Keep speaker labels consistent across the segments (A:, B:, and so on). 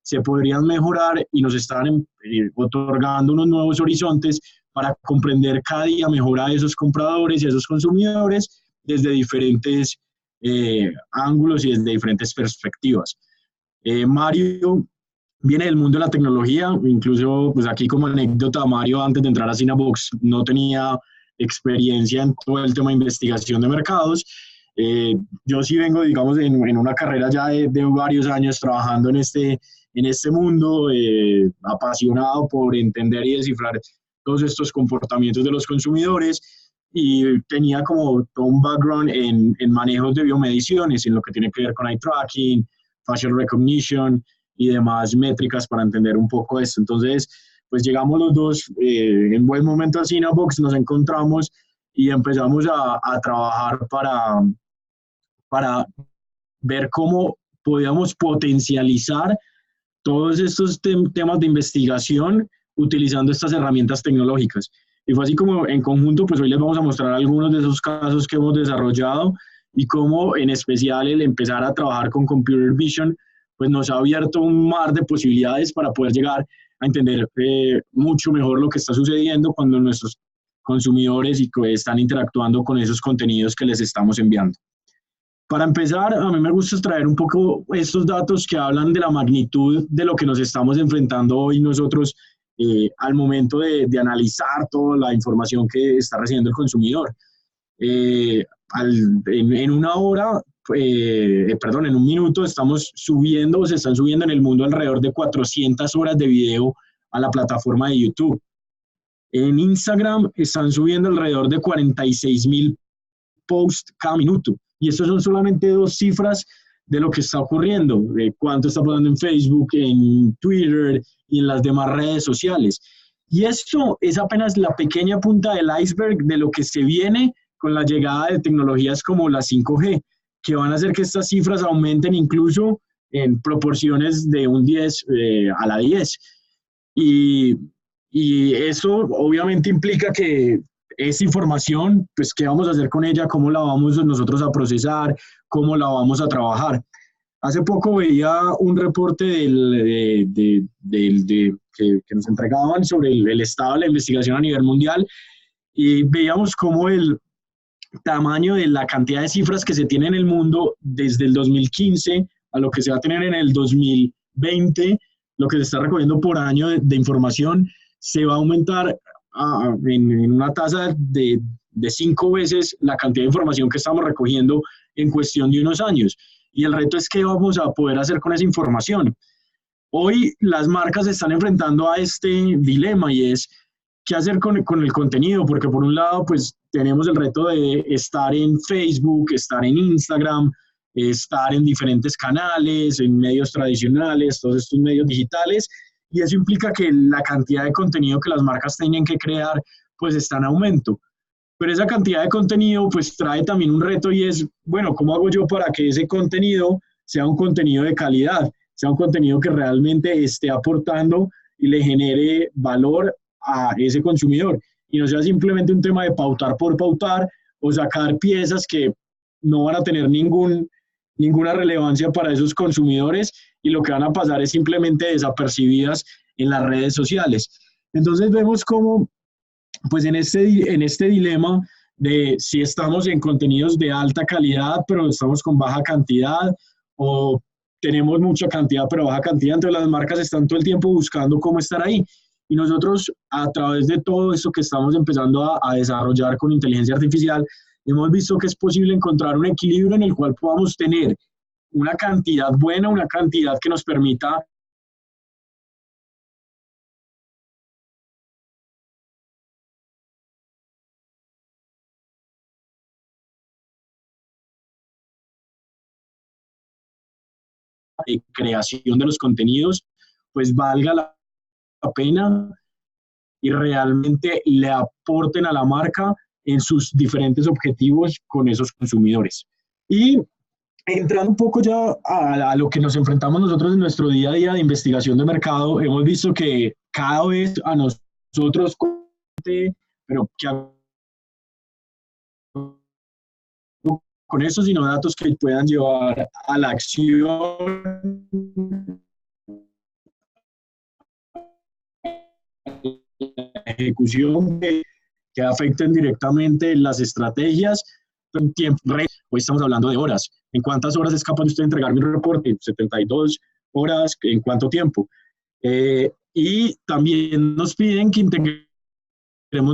A: se podrían mejorar y nos están otorgando unos nuevos horizontes para comprender cada día mejor a esos compradores y a esos consumidores desde diferentes ángulos y desde diferentes perspectivas. Mario viene del mundo de la tecnología, incluso pues aquí como anécdota, Mario antes de entrar a Cynabox no tenía experiencia en todo el tema de investigación de mercados. Yo sí vengo, digamos, en una carrera ya de varios años trabajando en este mundo, apasionado por entender y descifrar todos estos comportamientos de los consumidores, y tenía como todo un background en manejos de biomediciones, en lo que tiene que ver con eye tracking, facial recognition y demás métricas para entender un poco esto. Entonces, pues llegamos los dos en buen momento a Cynabox, nos encontramos y empezamos a trabajar para ver cómo podíamos potencializar todos estos temas de investigación utilizando estas herramientas tecnológicas. Y fue así como en conjunto, pues hoy les vamos a mostrar algunos de esos casos que hemos desarrollado y cómo en especial el empezar a trabajar con Computer Vision pues nos ha abierto un mar de posibilidades para poder llegar a entender mucho mejor lo que está sucediendo cuando nuestros consumidores y están interactuando con esos contenidos que les estamos enviando. Para empezar, a mí me gusta traer un poco estos datos que hablan de la magnitud de lo que nos estamos enfrentando hoy nosotros al momento de analizar toda la información que está recibiendo el consumidor. En una hora, perdón, en un minuto estamos subiendo, o se están subiendo en el mundo alrededor de 400 horas de video a la plataforma de YouTube. En Instagram están subiendo alrededor de 46,000 posts cada minuto. Y estos son solamente dos cifras de lo que está ocurriendo, de cuánto está pasando en Facebook, en Twitter y en las demás redes sociales. Y esto es apenas la pequeña punta del iceberg de lo que se viene con la llegada de tecnologías como la 5G, que van a hacer que estas cifras aumenten incluso en proporciones de un 10 a la 10. Y eso obviamente implica que esa información, pues, ¿qué vamos a hacer con ella? ¿Cómo la vamos nosotros a procesar? ¿Cómo la vamos a trabajar? Hace poco veía un reporte que nos entregaban sobre el estado de la investigación a nivel mundial y veíamos cómo el tamaño de la cantidad de cifras que se tiene en el mundo desde el 2015 a lo que se va a tener en el 2020, lo que se está recogiendo por año de información, se va a aumentar en una tasa de 5 veces la cantidad de información que estamos recogiendo en cuestión de unos años. Y el reto es qué vamos a poder hacer con esa información. Hoy las marcas se están enfrentando a este dilema y es qué hacer con el contenido, porque por un lado pues tenemos el reto de estar en Facebook, estar en Instagram, estar en diferentes canales, en medios tradicionales, todos estos medios digitales, y eso implica que la cantidad de contenido que las marcas tienen que crear pues está en aumento. Pero esa cantidad de contenido pues trae también un reto y es, bueno, ¿cómo hago yo para que ese contenido sea un contenido de calidad, sea un contenido que realmente esté aportando y le genere valor a ese consumidor y no sea simplemente un tema de pautar por pautar o sacar piezas que no van a tener ninguna relevancia para esos consumidores y lo que van a pasar es simplemente desapercibidas en las redes sociales? Entonces vemos cómo pues en este dilema de si estamos en contenidos de alta calidad pero estamos con baja cantidad o tenemos mucha cantidad pero baja cantidad, entonces las marcas están todo el tiempo buscando cómo estar ahí. Y nosotros, a través de todo esto que estamos empezando a desarrollar con inteligencia artificial, hemos visto que es posible encontrar un equilibrio en el cual podamos tener una cantidad buena, una cantidad que nos permita creación de los contenidos, pues valga la pena y realmente le aporten a la marca en sus diferentes objetivos con esos consumidores. Y entrando un poco ya a lo que nos enfrentamos nosotros en nuestro día a día de investigación de mercado, hemos visto que cada vez a nosotros, pero que con eso, sino datos que puedan llevar a la acción ejecución que afecten directamente las estrategias. En tiempo, hoy estamos hablando de horas. ¿En cuántas horas es capaz de usted entregarme un reporte? 72 horas, ¿en cuánto tiempo? Y también nos piden que integremos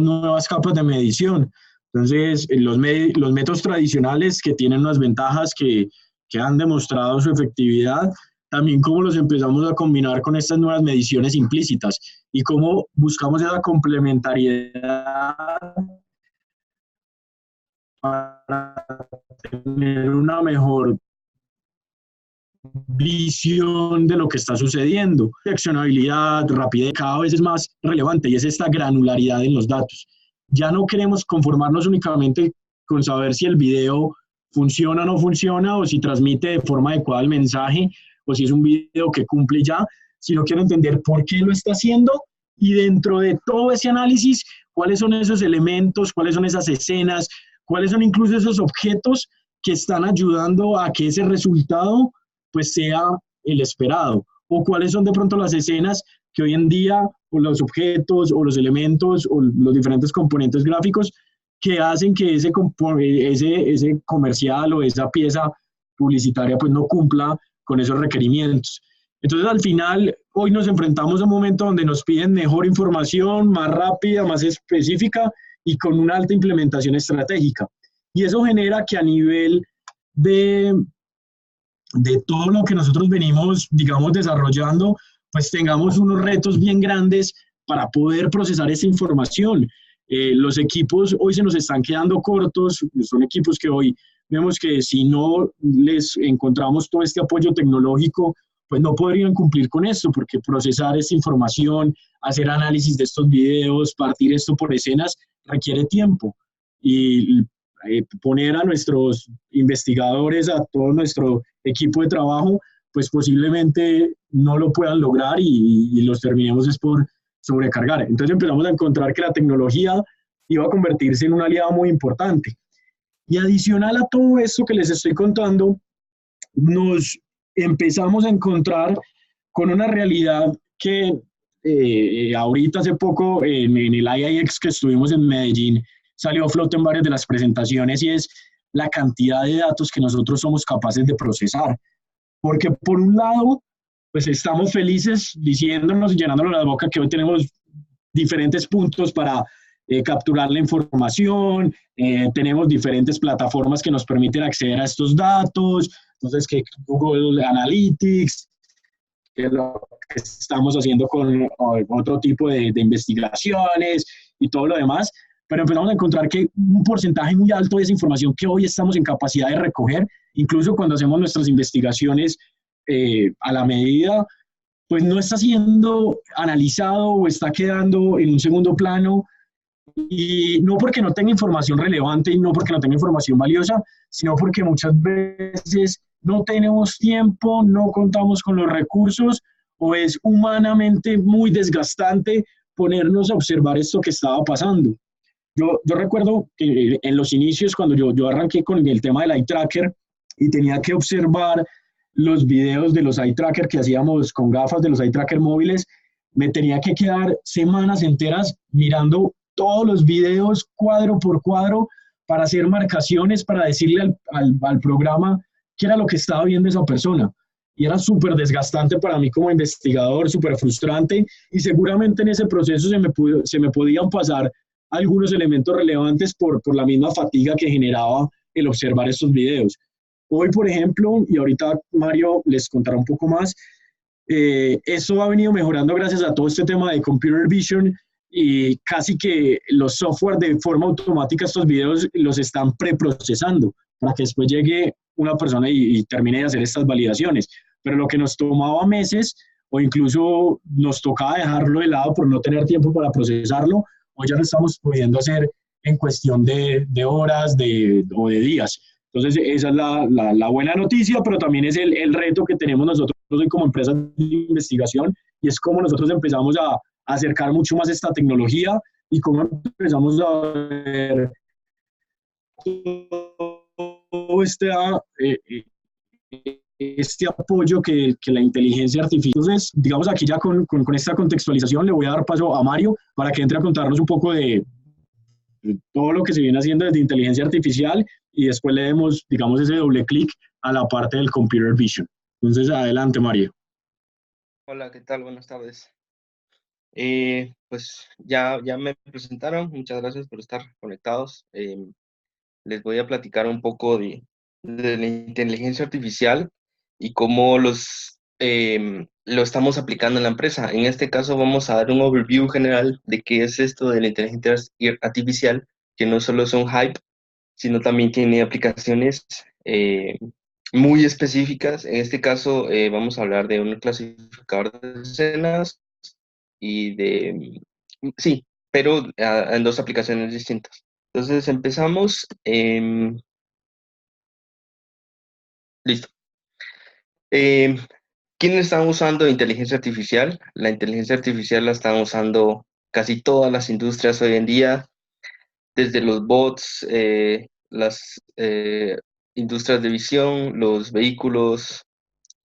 A: nuevas capas de medición. Entonces, los métodos tradicionales que tienen unas ventajas que han demostrado su efectividad, también cómo los empezamos a combinar con estas nuevas mediciones implícitas y cómo buscamos esa complementariedad para tener una mejor visión de lo que está sucediendo. Accionabilidad, rapidez, cada vez es más relevante y es esta granularidad en los datos. Ya no queremos conformarnos únicamente con saber si el video funciona o no funciona, o si transmite de forma adecuada el mensaje, o si es un video que cumple ya, sino quiero entender por qué lo está haciendo y dentro de todo ese análisis, cuáles son esos elementos, cuáles son esas escenas, cuáles son incluso esos objetos que están ayudando a que ese resultado pues sea el esperado, o cuáles son de pronto las escenas que hoy en día, o los objetos, o los elementos, o los diferentes componentes gráficos que hacen que ese comercial o esa pieza publicitaria pues no cumpla con esos requerimientos. Entonces al final, hoy nos enfrentamos a un momento donde nos piden mejor información, más rápida, más específica y con una alta implementación estratégica. Y eso genera que a nivel de todo lo que nosotros venimos, digamos, desarrollando, pues tengamos unos retos bien grandes para poder procesar esa información. Los equipos hoy se nos están quedando cortos, son equipos que hoy vemos que si no les encontramos todo este apoyo tecnológico, pues no podrían cumplir con esto, porque procesar esta información, hacer análisis de estos videos, partir esto por escenas, requiere tiempo. Y poner a nuestros investigadores, a todo nuestro equipo de trabajo, pues posiblemente no lo puedan lograr y los terminemos es por sobrecargar. Entonces empezamos a encontrar que la tecnología iba a convertirse en un aliado muy importante. Y adicional a todo esto que les estoy contando, nos empezamos a encontrar con una realidad que ahorita hace poco en el IIX que estuvimos en Medellín, salió a flote en varias de las presentaciones y es la cantidad de datos que nosotros somos capaces de procesar. Porque por un lado, pues estamos felices diciéndonos y llenándonos la boca que hoy tenemos diferentes puntos para capturar la información, tenemos diferentes plataformas que nos permiten acceder a estos datos, entonces que Google Analytics, que es lo que estamos haciendo con otro tipo de investigaciones y todo lo demás, pero empezamos a encontrar que un porcentaje muy alto de esa información que hoy estamos en capacidad de recoger, incluso cuando hacemos nuestras investigaciones a la medida, pues no está siendo analizado o está quedando en un segundo plano, y no porque no tenga información relevante y no porque no tenga información valiosa, sino porque muchas veces no tenemos tiempo, no contamos con los recursos o es humanamente muy desgastante ponernos a observar esto que estaba pasando. Yo recuerdo que en los inicios, cuando yo arranqué con el tema del eye tracker y tenía que observar los videos de los eye tracker que hacíamos con gafas de los eye tracker móviles, me tenía que quedar semanas enteras mirando todos los videos cuadro por cuadro para hacer marcaciones, para decirle al programa qué era lo que estaba viendo esa persona. Y era súper desgastante para mí como investigador, súper frustrante, y seguramente en ese proceso se me podían pasar algunos elementos relevantes por la misma fatiga que generaba el observar estos videos. Hoy, por ejemplo, y ahorita Mario les contará un poco más, esto ha venido mejorando gracias a todo este tema de computer vision y casi que los software de forma automática estos videos los están preprocesando para que después llegue una persona y termine de hacer estas validaciones. Pero lo que nos tomaba meses o incluso nos tocaba dejarlo de lado por no tener tiempo para procesarlo, hoy ya lo estamos pudiendo hacer en cuestión de horas o de días. Entonces, esa es la buena noticia, pero también es el reto que tenemos nosotros como empresas de investigación, y es cómo nosotros empezamos a acercar mucho más esta tecnología y cómo empezamos a ver todo este este apoyo que la inteligencia artificial. Entonces, digamos aquí ya con esta contextualización le voy a dar paso a Mario para que entre a contarnos un poco de todo lo que se viene haciendo desde inteligencia artificial y después le demos, digamos, ese doble clic a la parte del computer vision. Entonces, adelante, Mario.
B: Hola, ¿qué tal? Buenas tardes. Pues ya me presentaron, muchas gracias por estar conectados. Les voy a platicar un poco de la inteligencia artificial y cómo lo estamos aplicando en la empresa. En este caso vamos a dar un overview general de qué es esto de la inteligencia artificial, que no solo es un hype, sino también tiene aplicaciones muy específicas. En este caso vamos a hablar de un clasificador de escenas y sí, pero en dos aplicaciones distintas. Entonces empezamos. Listo. Eh, ¿Quiénes están usando inteligencia artificial? La inteligencia artificial la están usando casi todas las industrias hoy en día, desde los bots, las industrias de visión, los vehículos.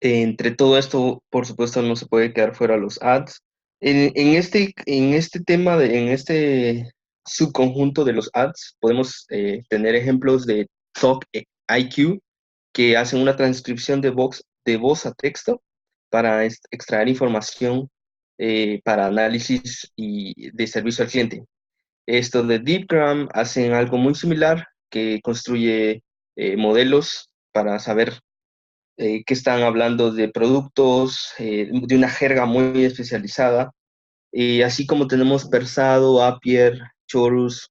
B: Entre todo esto, por supuesto, no se puede quedar fuera los ads. En este tema, en este subconjunto de los ads, podemos tener ejemplos de Talk IQ, que hacen una transcripción de voz a texto para extraer información para análisis y de servicio al cliente. Esto de DeepGram hacen algo muy similar, que construye modelos para saber que están hablando de productos, de una jerga muy especializada, así como tenemos Persado, Appier, Chorus.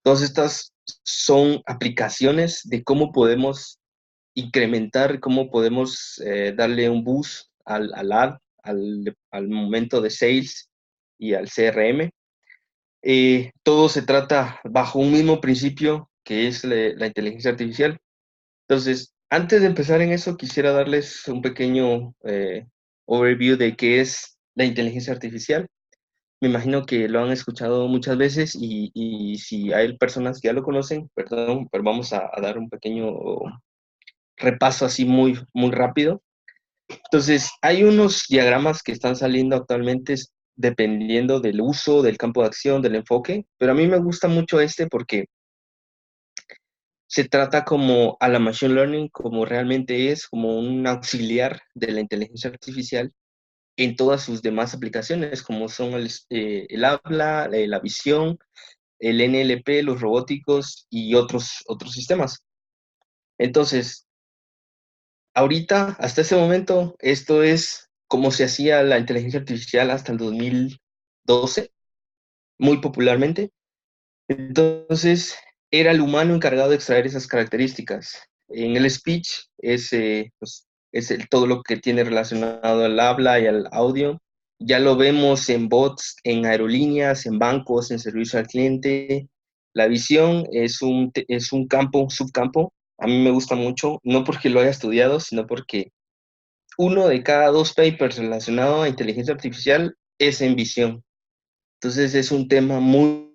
B: Todas estas son aplicaciones de cómo podemos incrementar, cómo podemos darle un boost al ad, al momento de sales y al CRM. Todo se trata bajo un mismo principio, que es la inteligencia artificial. Entonces, antes de empezar en eso, quisiera darles un pequeño overview de qué es la inteligencia artificial. Me imagino que lo han escuchado muchas veces y si hay personas que ya lo conocen, perdón, pero vamos a dar un pequeño repaso así muy rápido. Entonces, hay unos diagramas que están saliendo actualmente dependiendo del uso, del campo de acción, del enfoque, pero a mí me gusta mucho este porque se trata como a la machine learning como realmente es, como un auxiliar de la inteligencia artificial en todas sus demás aplicaciones, como son el habla, la visión, el NLP, los robóticos y otros sistemas. Entonces, ahorita, hasta ese momento, esto es como se hacía la inteligencia artificial hasta el 2012, muy popularmente. Entonces, era el humano encargado de extraer esas características. En el speech pues, es todo lo que tiene relacionado al habla y al audio. Ya lo vemos en bots, en aerolíneas, en bancos, en servicio al cliente. La visión es un subcampo. A mí me gusta mucho, no porque lo haya estudiado, sino porque uno de cada dos papers relacionado a inteligencia artificial es en visión. Entonces es un tema muy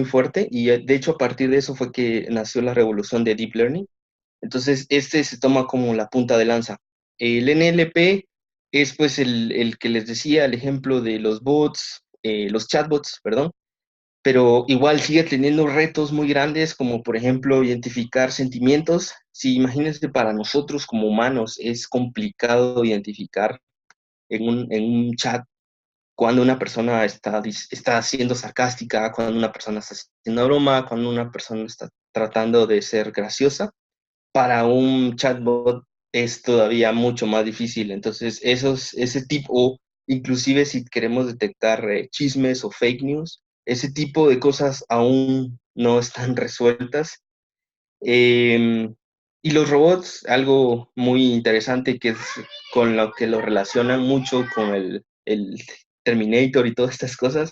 B: fuerte y de hecho a partir de eso fue que nació la revolución de Deep Learning. Entonces este se toma como la punta de lanza. El NLP es pues el que les decía, el ejemplo de los bots, los chatbots, perdón, pero igual sigue teniendo retos muy grandes como por ejemplo identificar sentimientos. Si imagínense, para nosotros como humanos es complicado identificar en un chat cuando una persona está siendo sarcástica, cuando una persona está haciendo broma, cuando una persona está tratando de ser graciosa. Para un chatbot es todavía mucho más difícil. Entonces, ese tipo, o inclusive si queremos detectar chismes o fake news, ese tipo de cosas aún no están resueltas. Eh, y los robots, algo muy interesante que es con lo que lo relacionan mucho con el Terminator y todas estas cosas,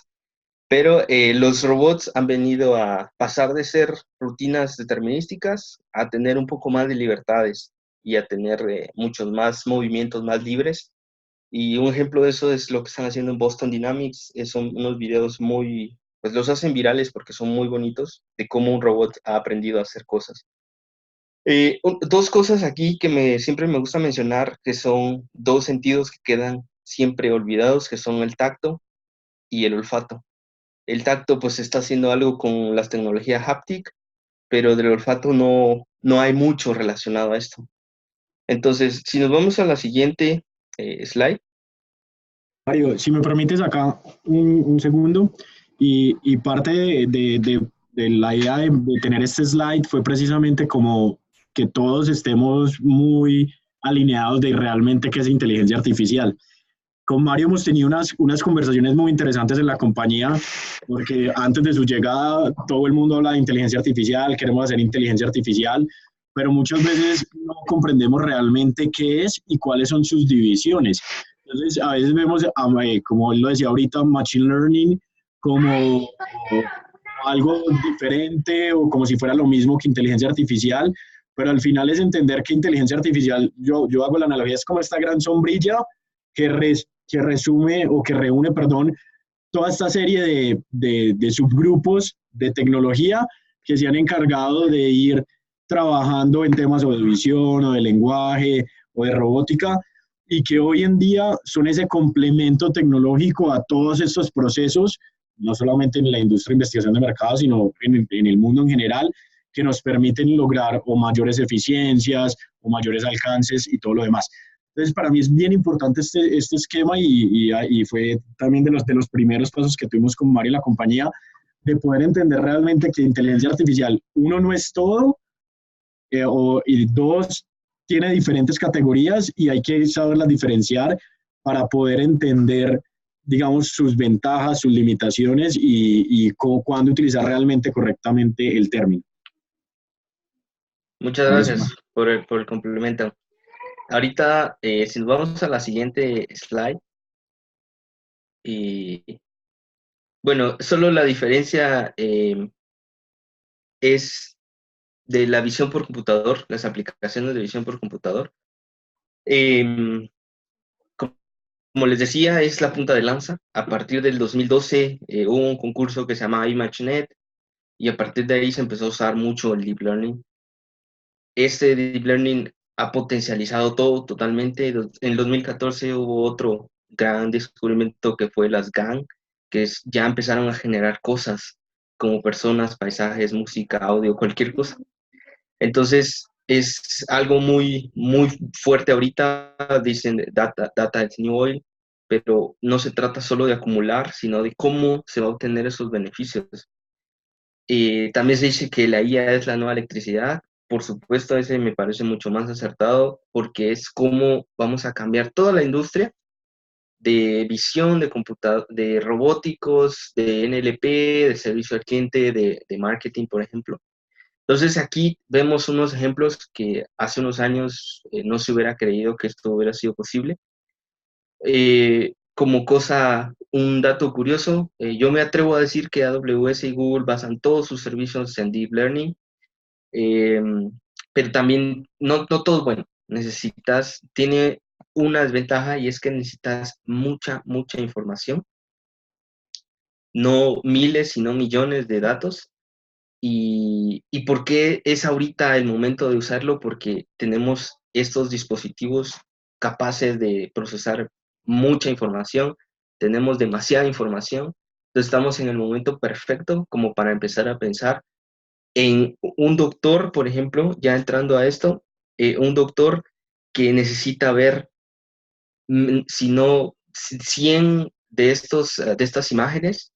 B: pero los robots han venido a pasar de ser rutinas determinísticas a tener un poco más de libertades y a tener muchos más movimientos más libres. Y un ejemplo de eso es lo que están haciendo en Boston Dynamics. Son unos videos pues los hacen virales porque son muy bonitos, de cómo un robot ha aprendido a hacer cosas. Dos cosas aquí que siempre me gusta mencionar, que son dos sentidos que quedan siempre olvidados, que son el tacto y el olfato. El tacto pues está haciendo algo con las tecnologías haptic, pero del olfato no hay mucho relacionado a esto. Entonces, si nos vamos a la siguiente slide.
A: Mario, si me permites acá un segundo, y parte de la idea de tener este slide fue precisamente como que todos estemos muy alineados de realmente qué es inteligencia artificial. Con Mario hemos tenido unas conversaciones muy interesantes en la compañía, porque antes de su llegada todo el mundo habla de inteligencia artificial, queremos hacer inteligencia artificial, pero muchas veces no comprendemos realmente qué es y cuáles son sus divisiones. Entonces, a veces vemos, como él lo decía ahorita, Machine Learning como algo diferente o como si fuera lo mismo que inteligencia artificial, pero al final es entender que inteligencia artificial, yo hago la analogía, es como esta gran sombrilla que resume o que reúne, perdón, toda esta serie de subgrupos de tecnología que se han encargado de ir trabajando en temas o de visión o de lenguaje o de robótica y que hoy en día son ese complemento tecnológico a todos estos procesos, no solamente en la industria de investigación de mercado, sino en el mundo en general, que nos permiten lograr o mayores eficiencias o mayores alcances y todo lo demás. Entonces, para mí es bien importante este esquema y fue también de los primeros pasos que tuvimos con Mario y la compañía, de poder entender realmente que inteligencia artificial, uno, no es todo, y dos, tiene diferentes categorías y hay que saberlas diferenciar para poder entender, digamos, sus ventajas, sus limitaciones y cuándo utilizar realmente correctamente el término.
B: Muchas gracias por el complemento. Ahorita, si nos vamos a la siguiente slide, bueno, solo la diferencia es de la visión por computador, las aplicaciones de visión por computador. Como les decía, es la punta de lanza. A partir del 2012 hubo un concurso que se llama ImageNet y a partir de ahí se empezó a usar mucho el Deep Learning. Este Deep Learning ha potencializado todo totalmente. En 2014 hubo otro gran descubrimiento que fue las GAN, ya empezaron a generar cosas como personas, paisajes, música, audio, cualquier cosa. Entonces, es algo muy, muy fuerte ahorita, dicen data is new oil, pero no se trata solo de acumular, sino de cómo se va a obtener esos beneficios. También se dice que la IA es la nueva electricidad. Por supuesto, ese me parece mucho más acertado porque es cómo vamos a cambiar toda la industria de visión, de robóticos, de NLP, de servicio al cliente, de marketing, por ejemplo. Entonces aquí vemos unos ejemplos que hace unos años no se hubiera creído que esto hubiera sido posible. Como cosa, un dato curioso, yo me atrevo a decir que AWS y Google basan todos sus servicios en Deep Learning, eh, pero también no todo es bueno. Tiene una desventaja y es que necesitas mucha, mucha información, no miles, sino millones de datos. ¿Y por qué es ahorita el momento de usarlo? Porque tenemos estos dispositivos capaces de procesar mucha información, tenemos demasiada información, entonces estamos en el momento perfecto como para empezar a pensar en un doctor, por ejemplo, ya entrando a esto, un doctor que necesita ver, si no 100 de estas imágenes,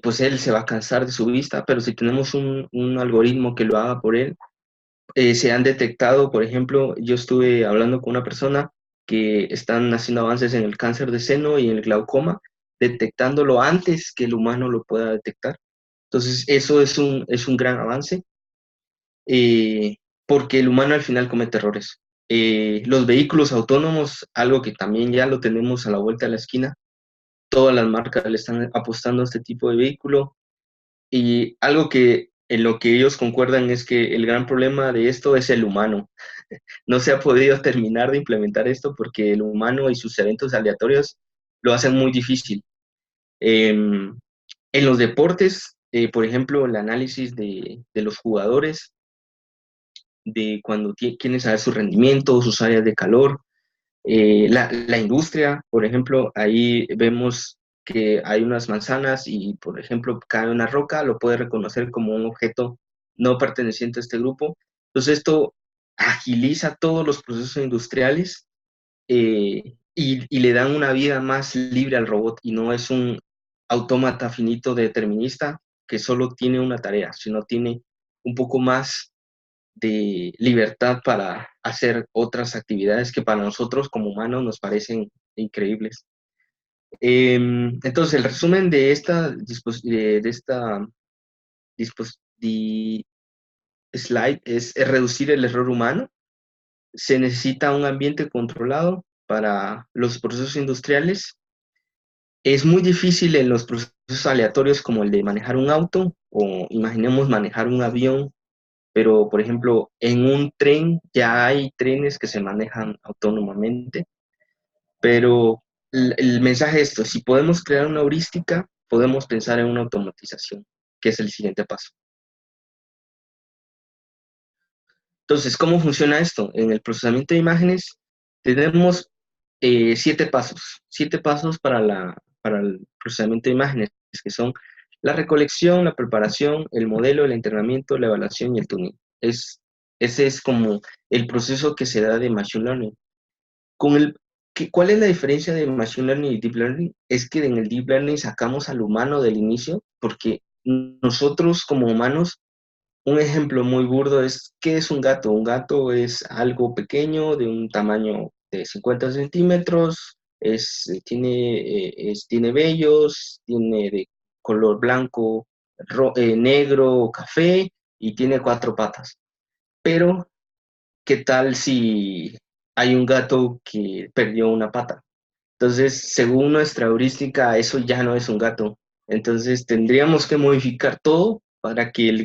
B: pues él se va a cansar de su vista, pero si tenemos un algoritmo que lo haga por él, se han detectado, por ejemplo, yo estuve hablando con una persona que están haciendo avances en el cáncer de seno y en el glaucoma, detectándolo antes que el humano lo pueda detectar. Entonces, eso es un gran avance, eh, porque el humano al final comete errores. Los vehículos autónomos, algo que también ya lo tenemos a la vuelta de la esquina, todas las marcas le están apostando a este tipo de vehículo. Y algo que en lo que ellos concuerdan es que el gran problema de esto es el humano. No se ha podido terminar de implementar esto porque el humano y sus eventos aleatorios lo hacen muy difícil. En los deportes, por ejemplo, el análisis de los jugadores de cuando quieren saber su rendimiento, sus áreas de calor. La industria, por ejemplo, ahí vemos que hay unas manzanas y, por ejemplo, cae una roca, lo puede reconocer como un objeto no perteneciente a este grupo. Entonces, esto agiliza todos los procesos industriales y le dan una vida más libre al robot y no es un autómata finito determinista que solo tiene una tarea, sino tiene un poco más de libertad para hacer otras actividades que para nosotros como humanos nos parecen increíbles. Entonces, el resumen de esta slide es reducir el error humano. Se necesita un ambiente controlado para los procesos industriales. Es muy difícil en los procesos aleatorios como el de manejar un auto o imaginemos manejar un avión, pero por ejemplo en un tren ya hay trenes que se manejan autónomamente, pero el mensaje es esto: si podemos crear una heurística, podemos pensar en una automatización, que es el siguiente paso. Entonces, ¿cómo funciona esto? En el procesamiento de imágenes tenemos 7 pasos para el procesamiento de imágenes, que son la recolección, la preparación, el modelo, el entrenamiento, la evaluación y el tuning. Ese es como el proceso que se da de Machine Learning. ¿Cuál es la diferencia de Machine Learning y Deep Learning? Es que en el Deep Learning sacamos al humano del inicio, porque nosotros como humanos, un ejemplo muy burdo es, ¿qué es un gato? Un gato es algo pequeño, de un tamaño de 50 centímetros, tiene vellos, tiene de color blanco, negro o café y tiene 4 patas. Pero, ¿qué tal si hay un gato que perdió una pata? Entonces, según nuestra heurística, eso ya no es un gato. Entonces, tendríamos que modificar todo para que el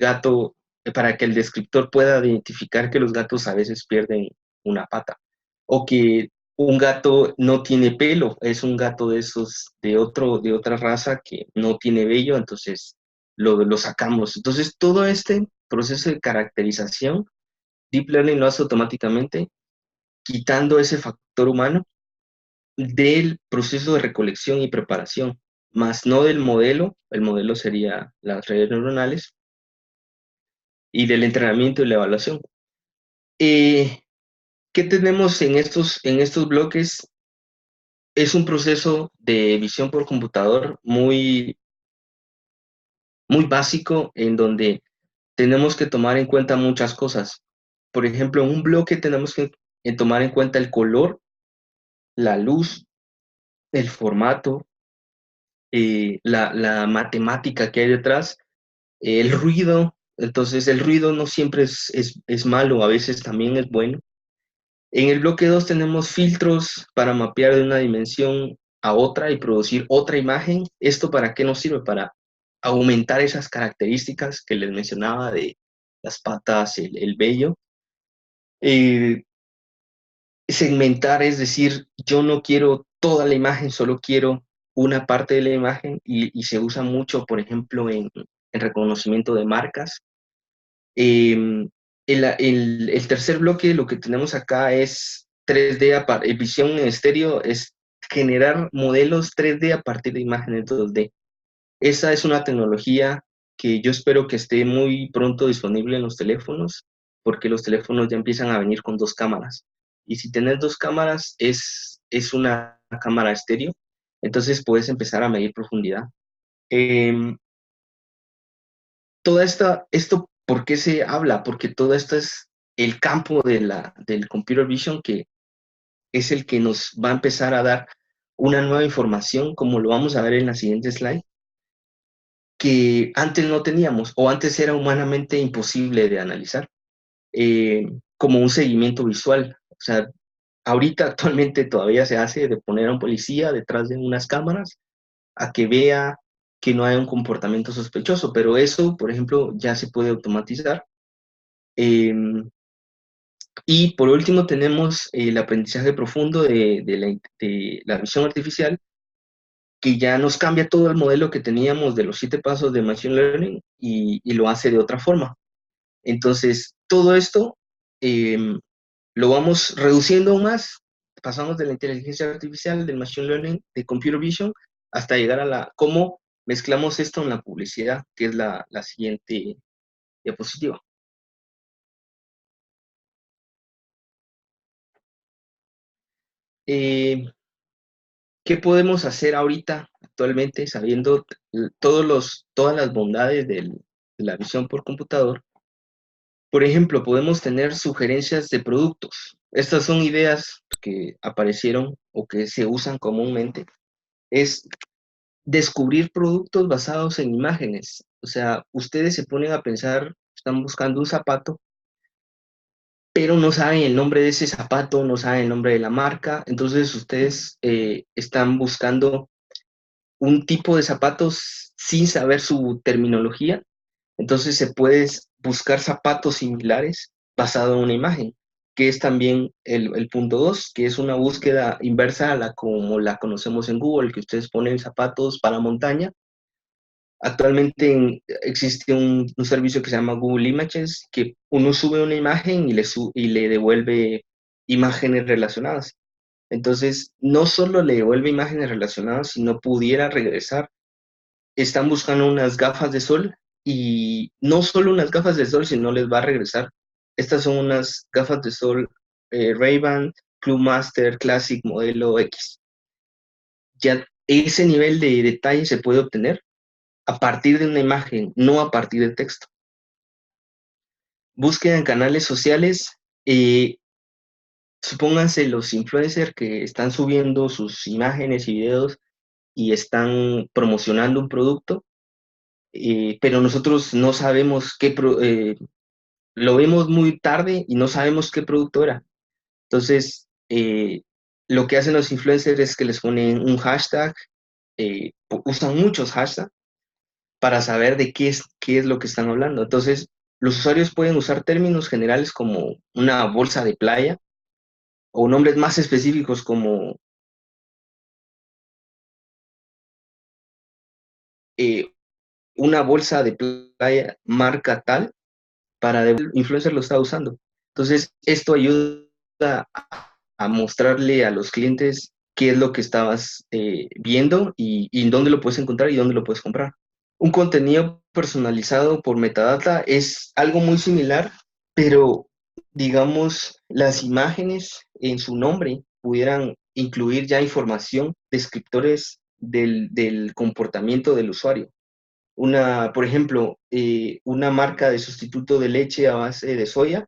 B: descriptor pueda identificar que los gatos a veces pierden una pata. O que un gato no tiene pelo, es un gato de esos, de otra raza que no tiene vello, entonces lo sacamos. Entonces, todo este proceso de caracterización, Deep Learning lo hace automáticamente, quitando ese factor humano del proceso de recolección y preparación, más no del modelo. El modelo sería las redes neuronales, y del entrenamiento y la evaluación. ¿Qué tenemos en estos bloques? Es un proceso de visión por computador muy, muy básico, en donde tenemos que tomar en cuenta muchas cosas. Por ejemplo, en un bloque tenemos que tomar en cuenta el color, la luz, el formato, la matemática que hay detrás, el ruido. Entonces, el ruido no siempre es malo, a veces también es bueno. En el bloque 2 tenemos filtros para mapear de una dimensión a otra y producir otra imagen. ¿Esto para qué nos sirve? Para aumentar esas características que les mencionaba de las patas, el vello. Segmentar, es decir, yo no quiero toda la imagen, solo quiero una parte de la imagen, y se usa mucho, por ejemplo, en reconocimiento de marcas. El tercer bloque, lo que tenemos acá es 3D, visión en estéreo, es generar modelos 3D a partir de imágenes 2D. Esa es una tecnología que yo espero que esté muy pronto disponible en los teléfonos, porque los teléfonos ya empiezan a venir con 2 cámaras. Y si tenés 2 cámaras, es una cámara estéreo, entonces puedes empezar a medir profundidad. Eh, esto, ¿por qué se habla? Porque todo esto es el campo del computer vision, que es el que nos va a empezar a dar una nueva información, como lo vamos a ver en la siguiente slide, que antes no teníamos, o antes era humanamente imposible de analizar, como un seguimiento visual. O sea, ahorita actualmente todavía se hace de poner a un policía detrás de unas cámaras a que vea que no hay un comportamiento sospechoso, pero eso, por ejemplo, ya se puede automatizar. Eh, y por último tenemos el aprendizaje profundo de la visión artificial, que ya nos cambia todo el modelo que teníamos de los 7 pasos de Machine Learning y lo hace de otra forma. Entonces, todo esto lo vamos reduciendo aún más, pasamos de la inteligencia artificial, del machine learning, de computer vision, hasta llegar a cómo mezclamos esto en la publicidad, que es la siguiente diapositiva. ¿Qué podemos hacer ahorita, actualmente, sabiendo todas las bondades de la visión por computador? Por ejemplo, podemos tener sugerencias de productos. Estas son ideas que aparecieron o que se usan comúnmente. Es descubrir productos basados en imágenes. O sea, ustedes se ponen a pensar, están buscando un zapato, pero no saben el nombre de ese zapato, no saben el nombre de la marca. Entonces, ustedes están buscando un tipo de zapatos sin saber su terminología. Entonces se puede buscar zapatos similares basado en una imagen, que es también el punto 2, que es una búsqueda inversa a la como la conocemos en Google, que ustedes ponen zapatos para montaña. Actualmente existe un servicio que se llama Google Images, que uno sube una imagen y le devuelve imágenes relacionadas. Entonces, no solo le devuelve imágenes relacionadas, sino pudiera regresar. Están buscando unas gafas de sol y no solo unas gafas de sol, sino les va a regresar. Estas son unas gafas de sol Ray-Ban Club Master Classic modelo X. Ya ese nivel de detalle se puede obtener a partir de una imagen, no a partir de texto. Búsqueda en canales sociales. Supónganse los influencers que están subiendo sus imágenes y videos y están promocionando un producto, pero nosotros no sabemos lo vemos muy tarde y no sabemos qué producto era. Entonces, lo que hacen los influencers es que les ponen un hashtag, usan muchos hashtags para saber de qué es lo que están hablando. Entonces, los usuarios pueden usar términos generales como una bolsa de playa o nombres más específicos como eh, una bolsa de playa marca tal, para el influencer lo está usando. Entonces, esto ayuda a mostrarle a los clientes qué es lo que estabas viendo y dónde lo puedes encontrar y dónde lo puedes comprar. Un contenido personalizado por metadata es algo muy similar, pero digamos, las imágenes en su nombre pudieran incluir ya información, descriptores del comportamiento del usuario. Por ejemplo, una marca de sustituto de leche a base de soya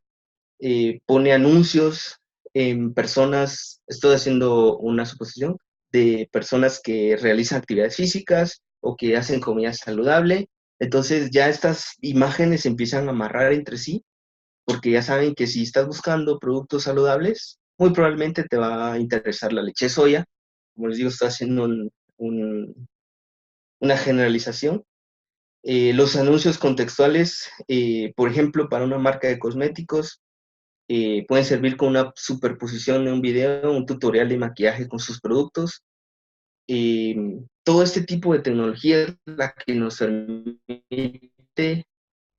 B: pone anuncios en personas, estoy haciendo una suposición, de personas que realizan actividades físicas o que hacen comida saludable. Entonces ya estas imágenes se empiezan a amarrar entre sí, porque ya saben que si estás buscando productos saludables, muy probablemente te va a interesar la leche de soya. Como les digo, estoy haciendo una generalización. Los anuncios contextuales, por ejemplo, para una marca de cosméticos, pueden servir con una superposición de un video, un tutorial de maquillaje con sus productos. Todo este tipo de tecnología es la que nos permite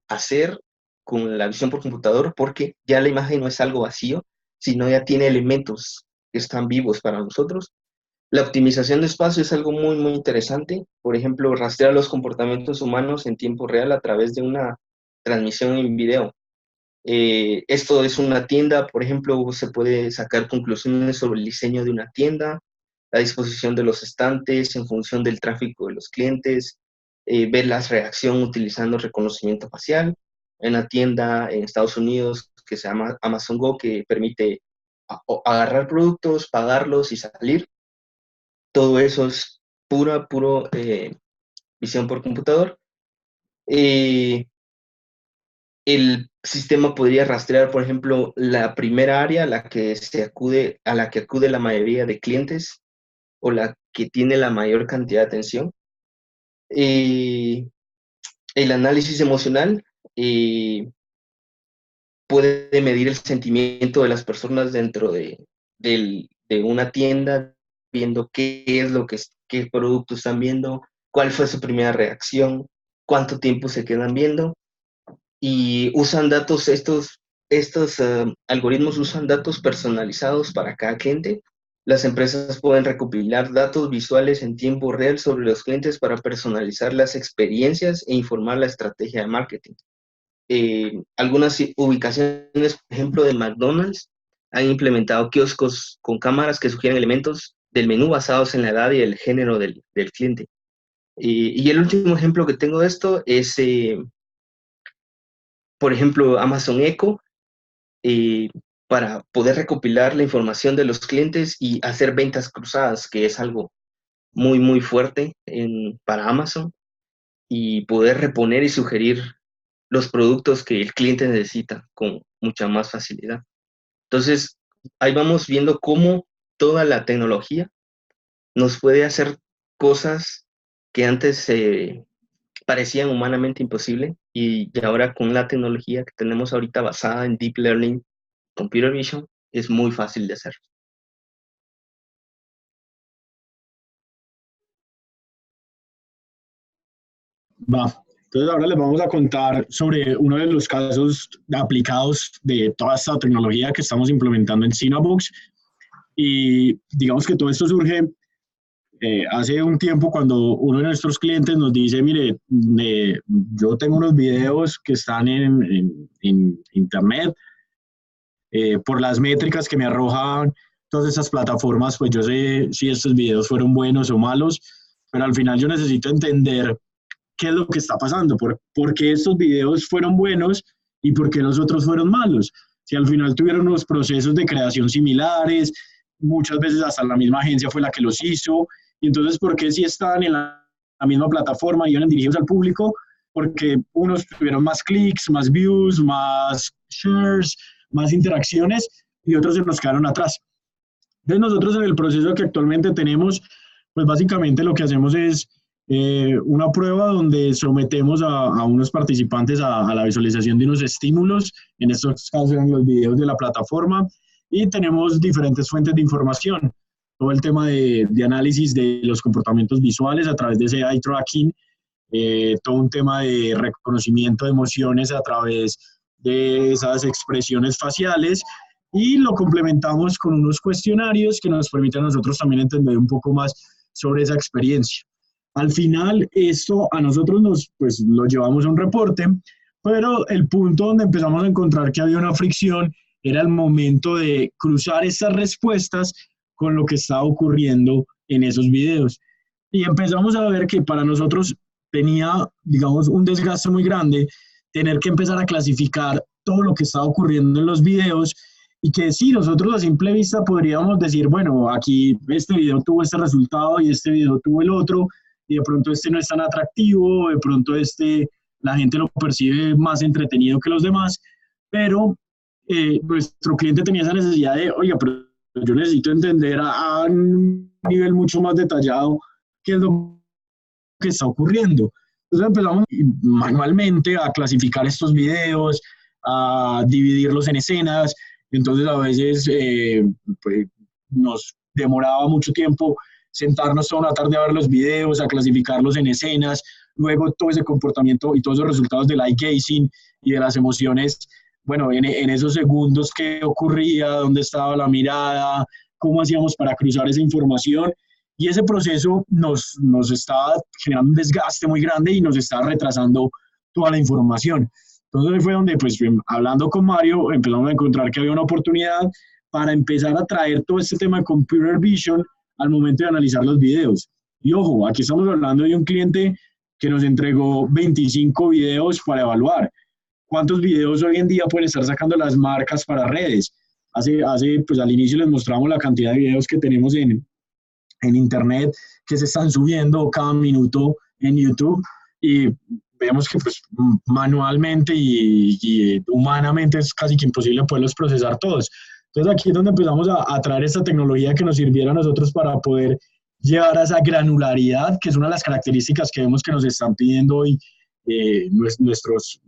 B: hacer con la visión por computador, porque ya la imagen no es algo vacío, sino ya tiene elementos que están vivos para nosotros. La optimización de espacio es algo muy, muy interesante. Por ejemplo, rastrear los comportamientos humanos en tiempo real a través de una transmisión en video. Esto es una tienda, por ejemplo, se puede sacar conclusiones sobre el diseño de una tienda, la disposición de los estantes en función del tráfico de los clientes, ver la reacción utilizando reconocimiento facial. En una tienda en Estados Unidos que se llama Amazon Go, que permite agarrar productos, pagarlos y salir. Todo eso es puro visión por computador. El sistema podría rastrear, por ejemplo, la primera área a la que acude la mayoría de clientes o la que tiene la mayor cantidad de atención. El análisis emocional puede medir el sentimiento de las personas dentro de una tienda, viendo qué producto están viendo, cuál fue su primera reacción, cuánto tiempo se quedan viendo, y usan datos estos estos algoritmos usan datos personalizados para cada cliente. Las empresas pueden recopilar datos visuales en tiempo real sobre los clientes para personalizar las experiencias e informar la estrategia de marketing. Algunas ubicaciones, por ejemplo, de McDonald's, han implementado kioscos con cámaras que sugieren elementos del menú basados en la edad y el género del cliente. Y el último ejemplo que tengo de esto es, por ejemplo, Amazon Echo, para poder recopilar la información de los clientes y hacer ventas cruzadas, que es algo muy, muy fuerte para Amazon, y poder reponer y sugerir los productos que el cliente necesita con mucha más facilidad. Entonces, ahí vamos viendo cómo toda la tecnología nos puede hacer cosas que antes parecían humanamente imposibles y ahora con la tecnología que tenemos ahorita basada en Deep Learning, Computer Vision, es muy fácil de hacer.
A: Va. Entonces ahora les vamos a contar sobre uno de los casos aplicados de toda esta tecnología que estamos implementando en Cinabooks. Y digamos que todo esto surge hace un tiempo cuando uno de nuestros clientes nos dice, mire, yo tengo unos videos que están en internet, por las métricas que me arrojan todas esas plataformas, pues yo sé si estos videos fueron buenos o malos, pero al final yo necesito entender qué es lo que está pasando, por qué estos videos fueron buenos y por qué los otros fueron malos. Si al final tuvieron unos procesos de creación similares, muchas veces hasta la misma agencia fue la que los hizo, y entonces por qué si estaban en la misma plataforma y iban dirigidos al público, porque unos tuvieron más clics, más views, más shares, más interacciones y otros se nos quedaron atrás. Entonces nosotros en el proceso que actualmente tenemos, pues básicamente lo que hacemos es una prueba donde sometemos a unos participantes a la visualización de unos estímulos, en estos casos eran los videos de la plataforma, y tenemos diferentes fuentes de información, todo el tema de análisis de los comportamientos visuales a través de ese eye tracking, todo un tema de reconocimiento de emociones a través de esas expresiones faciales, y lo complementamos con unos cuestionarios que nos permiten a nosotros también entender un poco más sobre esa experiencia. Al final, esto a nosotros pues, lo llevamos a un reporte, pero el punto donde empezamos a encontrar que había una fricción era el momento de cruzar estas respuestas con lo que estaba ocurriendo en esos videos. Y empezamos a ver que para nosotros tenía, digamos, un desgaste muy grande tener que empezar a clasificar todo lo que estaba ocurriendo en los videos, y que sí, nosotros a simple vista podríamos decir, bueno, aquí este video tuvo este resultado y este video tuvo el otro, y de pronto este no es tan atractivo, de pronto este la gente lo percibe más entretenido que los demás, pero nuestro cliente tenía esa necesidad de, oiga, pero yo necesito entender a un nivel mucho más detallado qué es lo que está ocurriendo. Entonces empezamos manualmente a clasificar estos videos, a dividirlos en escenas. Entonces a veces pues, nos demoraba mucho tiempo sentarnos toda una tarde a ver los videos, a clasificarlos en escenas, luego todo ese comportamiento y todos los resultados del eye gazing y de las emociones, bueno, en esos segundos qué ocurría, dónde estaba la mirada, cómo hacíamos para cruzar esa información, y ese proceso nos estaba generando un desgaste muy grande y nos estaba retrasando toda la información. Entonces fue donde, pues, hablando con Mario, empezamos a encontrar que había una oportunidad para empezar a traer todo este tema de Computer Vision al momento de analizar los videos. Y ojo, aquí estamos hablando de un cliente que nos entregó 25 videos para evaluar. ¿Cuántos videos hoy en día pueden estar sacando las marcas para redes? Pues al inicio les mostramos la cantidad de videos que tenemos en internet que se están subiendo cada minuto en YouTube, y vemos que pues manualmente y humanamente es casi que imposible poderlos procesar todos. Entonces aquí es donde empezamos a traer esta tecnología que nos sirviera a nosotros para poder llevar a esa granularidad, que es una de las características que vemos que nos están pidiendo hoy nuestros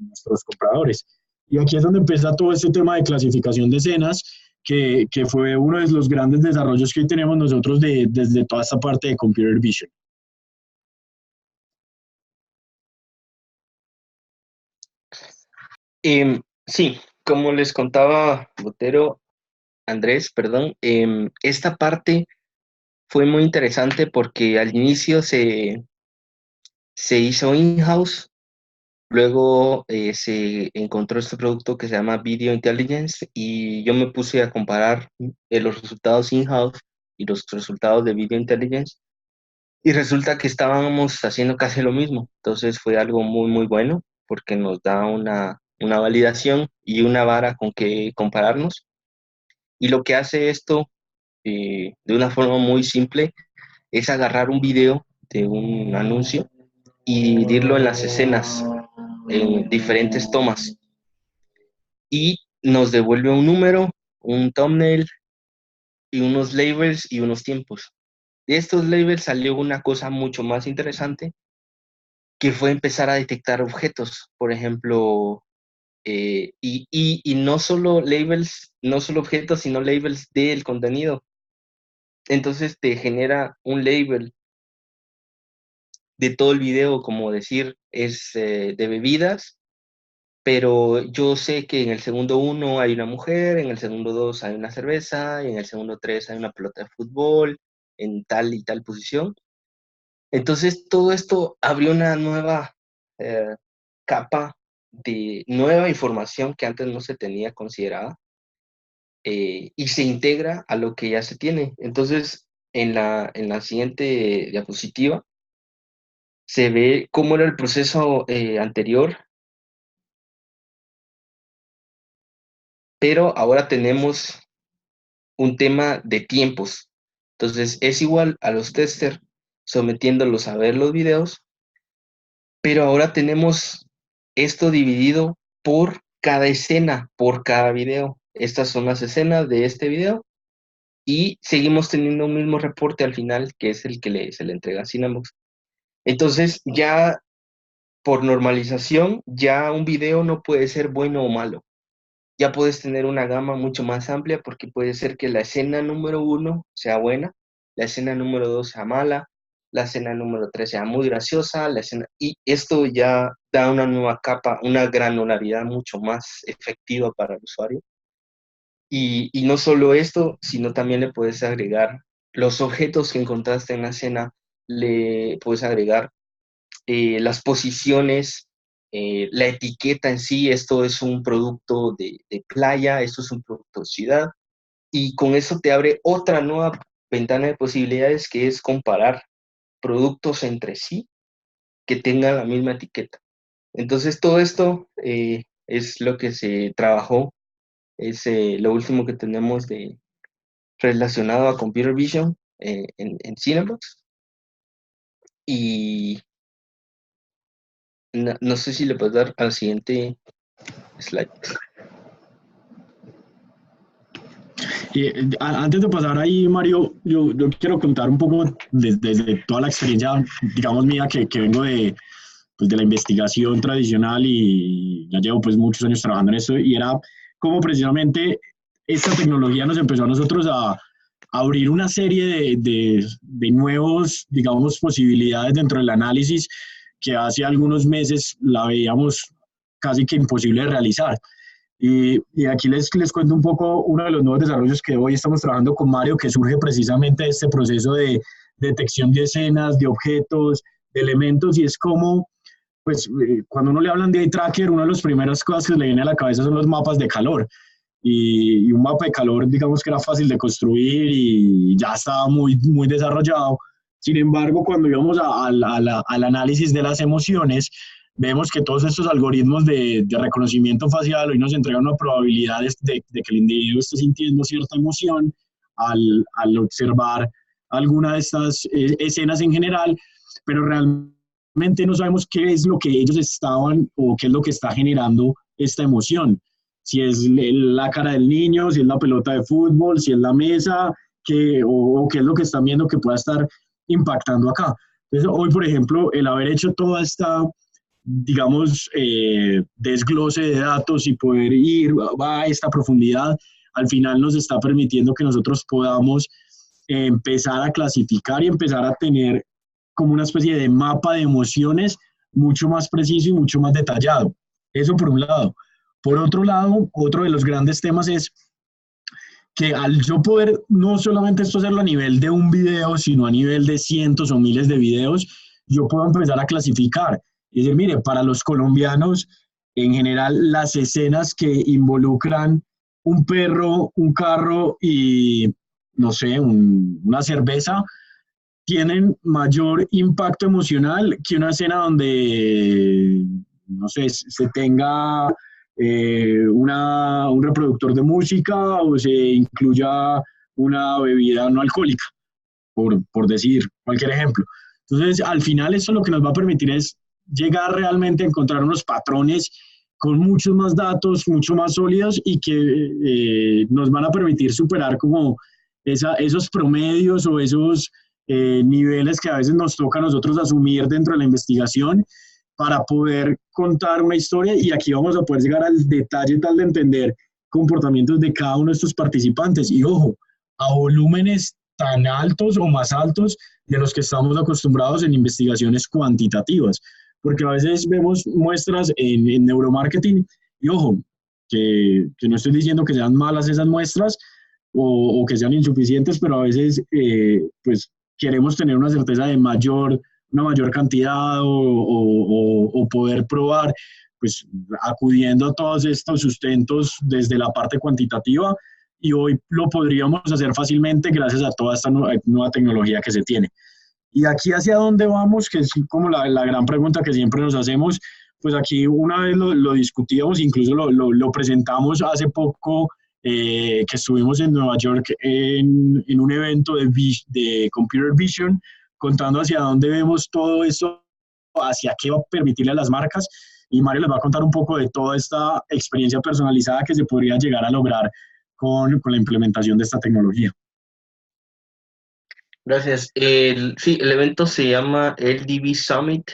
A: compradores. Y aquí es donde empieza todo este tema de clasificación de escenas, que fue uno de los grandes desarrollos que hoy tenemos nosotros desde toda esta parte de Computer Vision.
B: Sí, como les contaba Andrés, perdón, esta parte fue muy interesante porque al inicio se hizo in-house, luego se encontró este producto que se llama Video Intelligence y yo me puse a comparar los resultados in-house y los resultados de Video Intelligence y resulta que estábamos haciendo casi lo mismo. Entonces fue algo muy, muy bueno porque nos da una validación y una vara con que compararnos. Y lo que hace esto de una forma muy simple es agarrar un video de un anuncio y dividirlo en las escenas, en diferentes tomas. Y nos devuelve un número, un thumbnail y unos labels y unos tiempos. De estos labels salió una cosa mucho más interesante, que fue empezar a detectar objetos, por ejemplo, y no solo labels, no solo objetos, sino labels del contenido. Entonces te genera un label de todo el video, como decir, es de bebidas, pero yo sé que en el segundo 1 hay una mujer, en el segundo 2 hay una cerveza, y en el segundo 3 hay una pelota de fútbol, en tal y tal posición. Entonces todo esto abrió una nueva eh, capa de nueva información que antes no se tenía considerada y se integra a lo que ya se tiene. Entonces, en la siguiente diapositiva, se ve cómo era el proceso anterior, pero ahora tenemos un tema de tiempos. Entonces es igual a los testers sometiéndolos a ver los videos, pero ahora tenemos esto dividido por cada escena, por cada video. Estas son las escenas de este video y seguimos teniendo un mismo reporte al final, que es el que se le entrega a Cinemax. Entonces ya por normalización, ya un video no puede ser bueno o malo. Ya puedes tener una gama mucho más amplia porque puede ser que la escena número 1 sea buena, la escena número 2 sea mala, la escena número 3 sea muy graciosa, y esto ya da una nueva capa, una granularidad mucho más efectiva para el usuario. Y no solo esto, sino también le puedes agregar los objetos que encontraste en la escena, le puedes agregar las posiciones, la etiqueta en sí, esto es un producto de playa, esto es un producto de ciudad, y con eso te abre otra nueva ventana de posibilidades que es comparar productos entre sí que tengan la misma etiqueta. Entonces todo esto es lo que se trabajó, es lo último que tenemos relacionado a Computer Vision en Cinebox, y no sé si le puedes dar al siguiente slide.
A: Y antes de pasar ahí, Mario, yo quiero contar un poco desde toda la experiencia, digamos, mía, que vengo pues, de la investigación tradicional y ya llevo pues muchos años trabajando en esto, y era cómo precisamente esta tecnología nos empezó a nosotros a abrir una serie de nuevos, digamos, posibilidades dentro del análisis que hace algunos meses la veíamos casi que imposible de realizar. Y aquí les cuento un poco uno de los nuevos desarrollos que hoy estamos trabajando con Mario, que surge precisamente de este proceso de detección de escenas, de objetos, de elementos, y es como, pues, cuando uno le hablan de eye tracker, una de las primeras cosas que le viene a la cabeza son los mapas de calor. Y un mapa de calor, digamos que era fácil de construir y ya estaba muy, muy desarrollado. Sin embargo, cuando íbamos al análisis de las emociones, vemos que todos estos algoritmos de reconocimiento facial hoy nos entregan una probabilidad de que el individuo esté sintiendo cierta emoción al observar alguna de estas escenas en general, pero realmente no sabemos qué es lo que ellos estaban o qué es lo que está generando esta emoción. Si es la cara del niño, si es la pelota de fútbol, si es la mesa, o qué es lo que están viendo que pueda estar impactando acá. Entonces, hoy, por ejemplo, el haber hecho toda esta, digamos, desglose de datos y poder ir a esta profundidad, al final nos está permitiendo que nosotros podamos empezar a clasificar y empezar a tener como una especie de mapa de emociones mucho más preciso y mucho más detallado. Eso por un lado. Por otro lado, otro de los grandes temas es que al yo poder no solamente esto hacerlo a nivel de un video, sino a nivel de cientos o miles de videos, yo puedo empezar a clasificar y decir, mire, para los colombianos, en general, las escenas que involucran un perro, un carro y, no sé, una cerveza, tienen mayor impacto emocional que una escena donde, no sé, se tenga un reproductor de música o se incluya una bebida no alcohólica, por decir cualquier ejemplo. Entonces, al final, eso lo que nos va a permitir es llegar realmente a encontrar unos patrones con muchos más datos, mucho más sólidos y que nos van a permitir superar como esos promedios o esos niveles que a veces nos toca a nosotros asumir dentro de la investigación para poder contar una historia y aquí vamos a poder llegar al detalle tal de entender comportamientos de cada uno de estos participantes y ojo, a volúmenes tan altos o más altos de los que estamos acostumbrados en investigaciones cuantitativas, porque a veces vemos muestras en neuromarketing y ojo, que no estoy diciendo que sean malas esas muestras o que sean insuficientes, pero a veces pues queremos tener una certeza de una mayor cantidad o poder probar, pues acudiendo a todos estos sustentos desde la parte cuantitativa y hoy lo podríamos hacer fácilmente gracias a toda esta nueva tecnología que se tiene. Y aquí hacia dónde vamos, que es como la gran pregunta que siempre nos hacemos, pues aquí una vez lo discutíamos, incluso lo presentamos hace poco que estuvimos en Nueva York en un evento de Computer Vision, contando hacia dónde vemos todo esto, hacia qué va a permitirle a las marcas. Y Mario les va a contar un poco de toda esta experiencia personalizada que se podría llegar a lograr con la implementación de esta tecnología.
B: Gracias. Sí, el evento se llama LDV Summit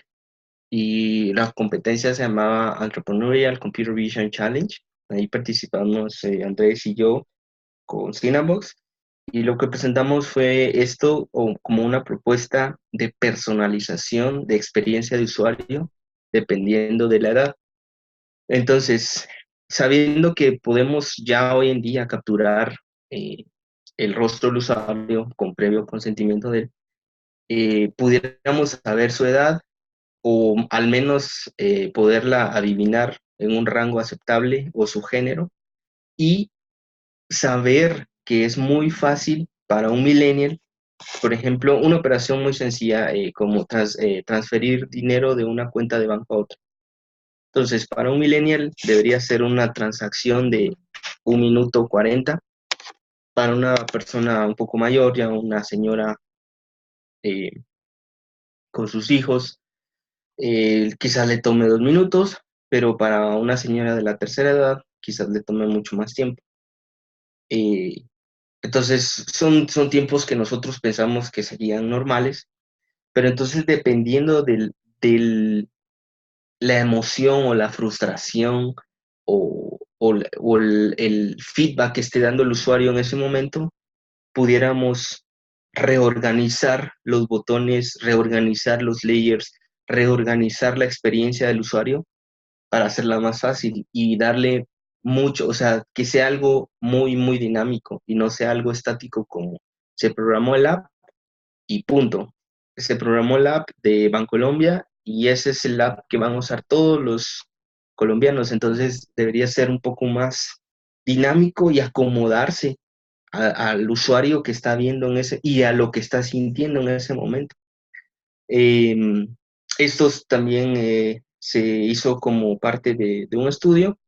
B: y la competencia se llamaba Entrepreneurial Computer Vision Challenge. Ahí participamos Andrés y yo con Cinebox y lo que presentamos fue esto como una propuesta de personalización de experiencia de usuario dependiendo de la edad. Entonces, sabiendo que podemos ya hoy en día capturar el rostro del usuario con previo consentimiento de él, pudiéramos saber su edad o al menos poderla adivinar en un rango aceptable o su género y saber que es muy fácil para un millennial, por ejemplo, una operación muy sencilla como transferir dinero de una cuenta de banco a otra. Entonces, para un millennial debería ser una transacción de 1 minuto 40. Para una persona un poco mayor, ya una señora eh, con sus hijos, quizás le tome 2 minutos, pero para una señora de la tercera edad, quizás le tome mucho más tiempo. Entonces, son tiempos que nosotros pensamos que serían normales, pero entonces dependiendo de la emoción o la frustración o el feedback que esté dando el usuario en ese momento, pudiéramos reorganizar los botones, reorganizar los layers, reorganizar la experiencia del usuario para hacerla más fácil y darle mucho, o sea, que sea algo muy, muy dinámico y no sea algo estático como se programó el app y punto. Se programó el app de Bancolombia y ese es el app que van a usar todos los colombianos, entonces debería ser un poco más dinámico y acomodarse al usuario que está viendo en ese y a lo que está sintiendo en ese momento. Estos también se hizo como parte de un estudio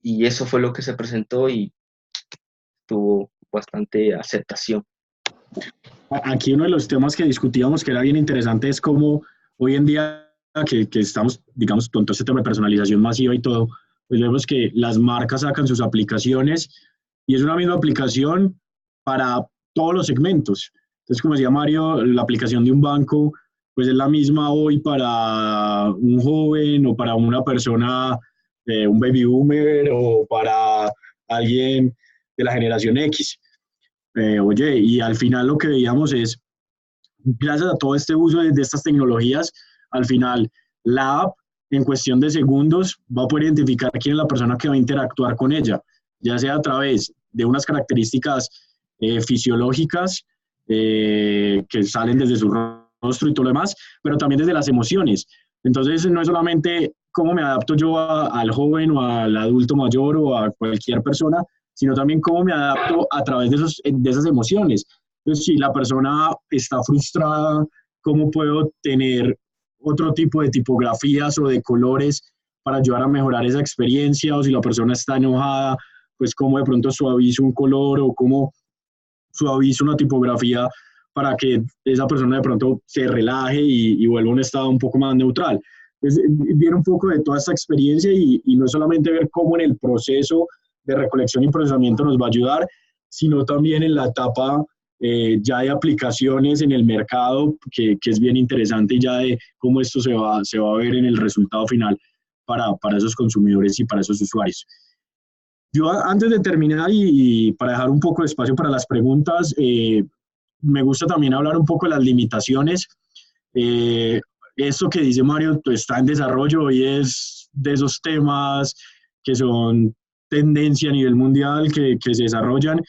B: y eso fue lo que se presentó y tuvo bastante aceptación.
A: Aquí uno de los temas que discutíamos que era bien interesante es cómo hoy en día que estamos, digamos, con todo este tema de personalización masiva y todo, pues vemos que las marcas sacan sus aplicaciones y es una misma aplicación para todos los segmentos. Entonces, como decía Mario, la aplicación de un banco, pues es la misma hoy para un joven o para una persona, un baby boomer o para alguien de la generación X. Oye, y al final lo que veíamos es, gracias a todo este uso de estas tecnologías, al final la app en cuestión de segundos va a poder identificar quién es la persona que va a interactuar con ella, ya sea a través de unas características fisiológicas que salen desde su rostro y todo lo demás, pero también desde las emociones. Entonces, no es solamente cómo me adapto yo al joven o al adulto mayor o a cualquier persona, sino también cómo me adapto a través de esas emociones. Entonces, si la persona está frustrada, ¿cómo puedo tener otro tipo de tipografías o de colores para ayudar a mejorar esa experiencia? O si la persona está enojada, pues cómo de pronto suavizo un color o cómo suavizo una tipografía para que esa persona de pronto se relaje y vuelva a un estado un poco más neutral. Entonces, viene un poco de toda esta experiencia y no es solamente ver cómo en el proceso de recolección y procesamiento nos va a ayudar, sino también en la etapa ya de aplicaciones en el mercado, que es bien interesante, y ya de cómo esto se va a ver en el resultado final para esos consumidores y para esos usuarios. Yo antes de terminar y para dejar un poco de espacio para las preguntas, me gusta también hablar un poco de las limitaciones. Esto que dice Mario pues, está en desarrollo y es de esos temas que son tendencia a nivel mundial que se desarrollan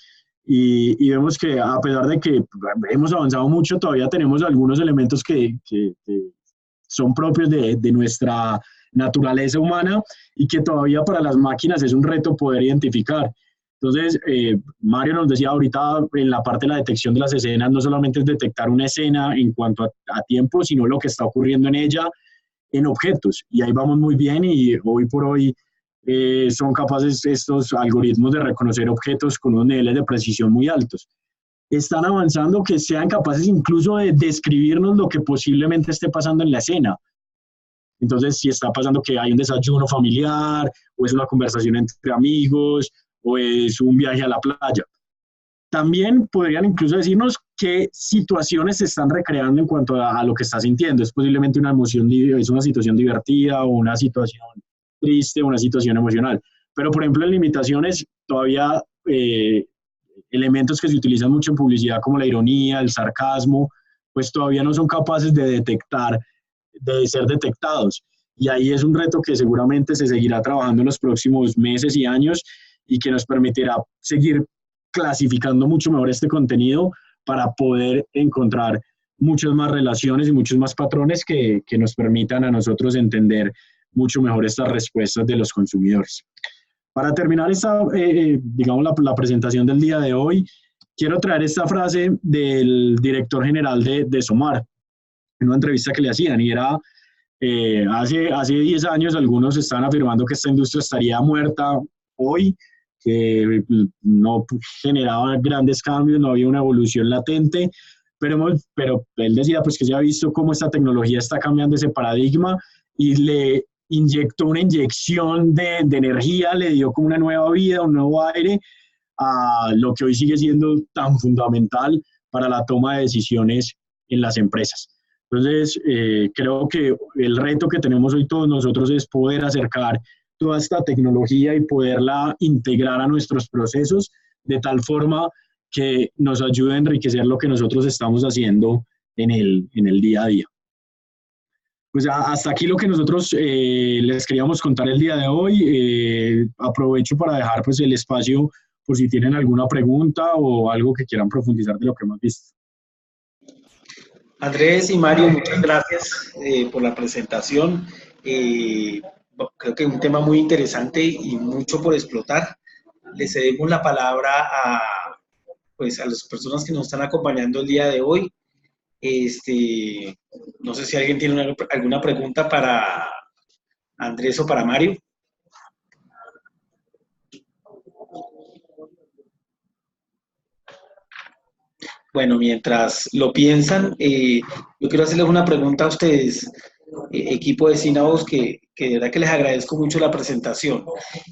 A: y vemos que a pesar de que hemos avanzado mucho, todavía tenemos algunos elementos que son propios de nuestra naturaleza humana y que todavía para las máquinas es un reto poder identificar. Entonces, Mario nos decía ahorita en la parte de la detección de las escenas, no solamente es detectar una escena en cuanto a tiempo, sino lo que está ocurriendo en ella en objetos. Y ahí vamos muy bien y hoy por hoy son capaces estos algoritmos de reconocer objetos con unos niveles de precisión muy altos. Están avanzando que sean capaces incluso de describirnos lo que posiblemente esté pasando en la escena. Entonces, si está pasando que hay un desayuno familiar, o es una conversación entre amigos, o es un viaje a la playa. También podrían incluso decirnos qué situaciones se están recreando en cuanto a lo que está sintiendo. Es posiblemente una emoción, es una situación divertida o una situación triste, una situación emocional. Pero, por ejemplo, en limitaciones, todavía elementos que se utilizan mucho en publicidad como la ironía, el sarcasmo, pues todavía no son capaces de ser detectados. Y ahí es un reto que seguramente se seguirá trabajando en los próximos meses y años y que nos permitirá seguir clasificando mucho mejor este contenido para poder encontrar muchas más relaciones y muchos más patrones que nos permitan a nosotros entender mucho mejor estas respuestas de los consumidores. Para terminar digamos, la presentación del día de hoy, quiero traer esta frase del director general de SOMAR, en una entrevista que le hacían, y era, hace 10 años algunos estaban afirmando que esta industria estaría muerta hoy, que no generaba grandes cambios, no había una evolución latente, pero él decía pues que se ha visto cómo esta tecnología está cambiando ese paradigma y le inyectó una inyección de energía, le dio como una nueva vida, un nuevo aire a lo que hoy sigue siendo tan fundamental para la toma de decisiones en las empresas. Entonces, creo que el reto que tenemos hoy todos nosotros es poder acercar toda esta tecnología y poderla integrar a nuestros procesos de tal forma que nos ayude a enriquecer lo que nosotros estamos haciendo en el día a día. Pues hasta aquí lo que nosotros les queríamos contar el día de hoy. Aprovecho para dejar pues el espacio por si tienen alguna pregunta o algo que quieran profundizar de lo que hemos visto.
C: Andrés y Mario, muchas gracias por la presentación. Creo que es un tema muy interesante y mucho por explotar. Le cedemos la palabra a las personas que nos están acompañando el día de hoy. No sé si alguien tiene alguna pregunta para Andrés o para Mario. Bueno, mientras lo piensan, yo quiero hacerles una pregunta a ustedes, equipo de Synavox, que de verdad que les agradezco mucho la presentación.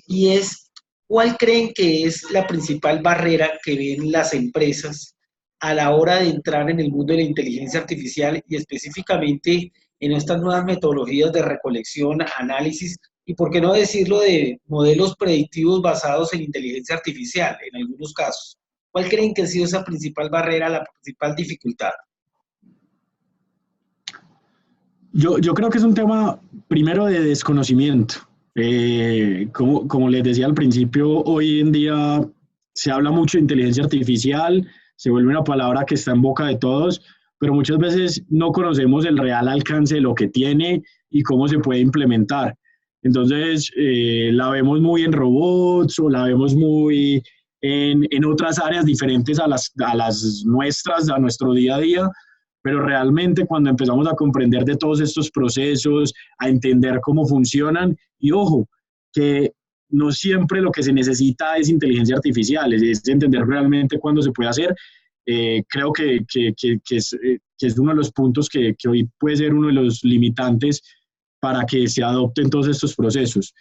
C: Y es, ¿cuál creen que es la principal barrera que ven las empresas a la hora de entrar en el mundo de la inteligencia artificial y específicamente en estas nuevas metodologías de recolección, análisis y, por qué no decirlo, de modelos predictivos basados en inteligencia artificial en algunos casos? ¿Cuál creen que ha sido esa principal barrera, la principal dificultad?
A: Yo creo que es un tema Primero de desconocimiento. Como les decía al principio, hoy en día se habla mucho de inteligencia artificial, se vuelve una palabra que está en boca de todos, pero muchas veces no conocemos el real alcance de lo que tiene y cómo se puede implementar. Entonces, la vemos muy en robots o la vemos muy en otras áreas diferentes a las nuestras, a nuestro día a día, pero realmente cuando empezamos a comprender de todos estos procesos, a entender cómo funcionan, y ojo, que no siempre lo que se necesita es inteligencia artificial, es entender realmente cuándo se puede hacer. Creo que es uno de los puntos que hoy puede ser uno de los limitantes para que se adopten todos estos procesos.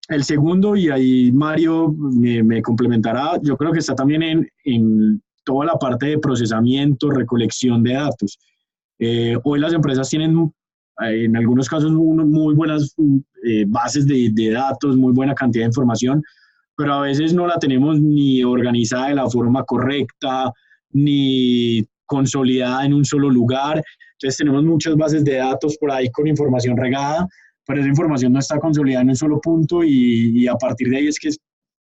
A: El segundo, y ahí Mario me complementará, yo creo que está también en toda la parte de procesamiento, recolección de datos. Hoy las empresas tienen, en algunos casos, muy buenas bases de datos, muy buena cantidad de información, pero a veces no la tenemos ni organizada de la forma correcta, ni consolidada en un solo lugar. Entonces tenemos muchas bases de datos por ahí con información regada, pero esa información no está consolidada en un solo punto y a partir de ahí es que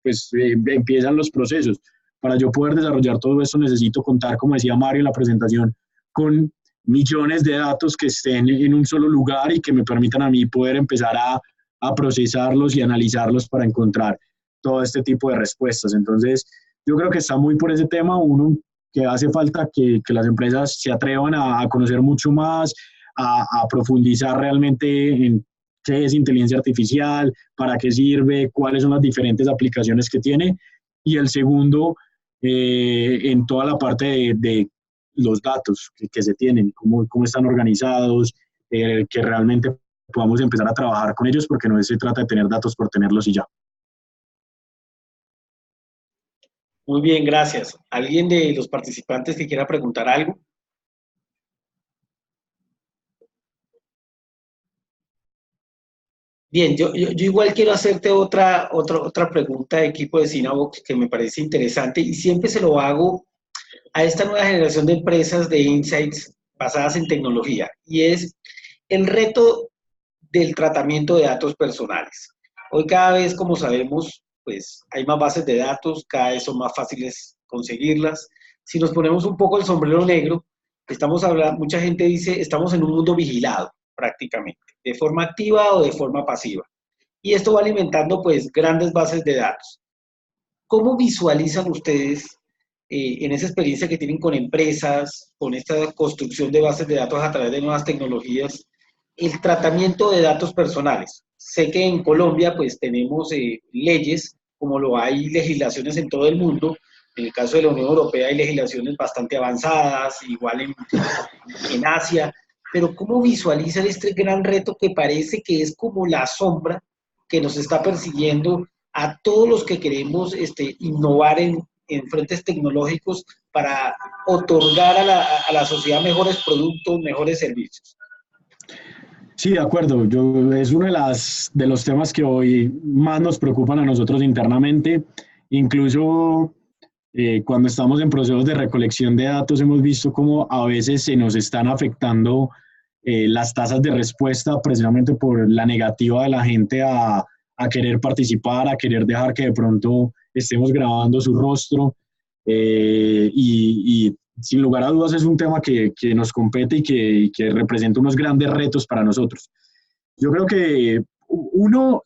A: pues, empiezan los procesos. Para yo poder desarrollar todo eso necesito contar, como decía Mario en la presentación, con millones de datos que estén en un solo lugar y que me permitan a mí poder empezar a procesarlos y analizarlos para encontrar todo este tipo de respuestas. Entonces, yo creo que está muy por ese tema, uno, que hace falta que las empresas se atrevan a conocer mucho más, a profundizar realmente en qué es inteligencia artificial, para qué sirve, cuáles son las diferentes aplicaciones que tiene. Y el segundo, en toda la parte de los datos que se tienen, cómo están organizados, que realmente podamos empezar a trabajar con ellos, porque no se trata de tener datos por tenerlos y ya.
C: Muy bien, gracias. ¿Alguien de los participantes que quiera preguntar algo? Bien, yo igual quiero hacerte otra pregunta de equipo de Cinavox que me parece interesante y siempre se lo hago a esta nueva generación de empresas de insights basadas en tecnología y es el reto del tratamiento de datos personales. Hoy cada vez, como sabemos, pues hay más bases de datos, cada vez son más fáciles conseguirlas. Si nos ponemos un poco el sombrero negro, estamos hablando, mucha gente dice, estamos en un mundo vigilado prácticamente, de forma activa o de forma pasiva. Y esto va alimentando pues grandes bases de datos. ¿Cómo visualizan ustedes en esa experiencia que tienen con empresas, con esta construcción de bases de datos a través de nuevas tecnologías, el tratamiento de datos personales? Sé que en Colombia pues tenemos leyes, como lo hay legislaciones en todo el mundo. En el caso de la Unión Europea hay legislaciones bastante avanzadas, igual en Asia. Pero ¿cómo visualizan este gran reto que parece que es como la sombra que nos está persiguiendo a todos los que queremos innovar en frentes tecnológicos para otorgar a la sociedad mejores productos, mejores servicios?
A: Sí, de acuerdo. Es uno de los temas que hoy más nos preocupan a nosotros internamente. Incluso cuando estamos en procesos de recolección de datos, hemos visto cómo a veces se nos están afectando las tasas de respuesta precisamente por la negativa de la gente a querer participar, a querer dejar que de pronto estemos grabando su rostro. Y sin lugar a dudas es un tema que nos compete y que representa unos grandes retos para nosotros. Yo creo que uno,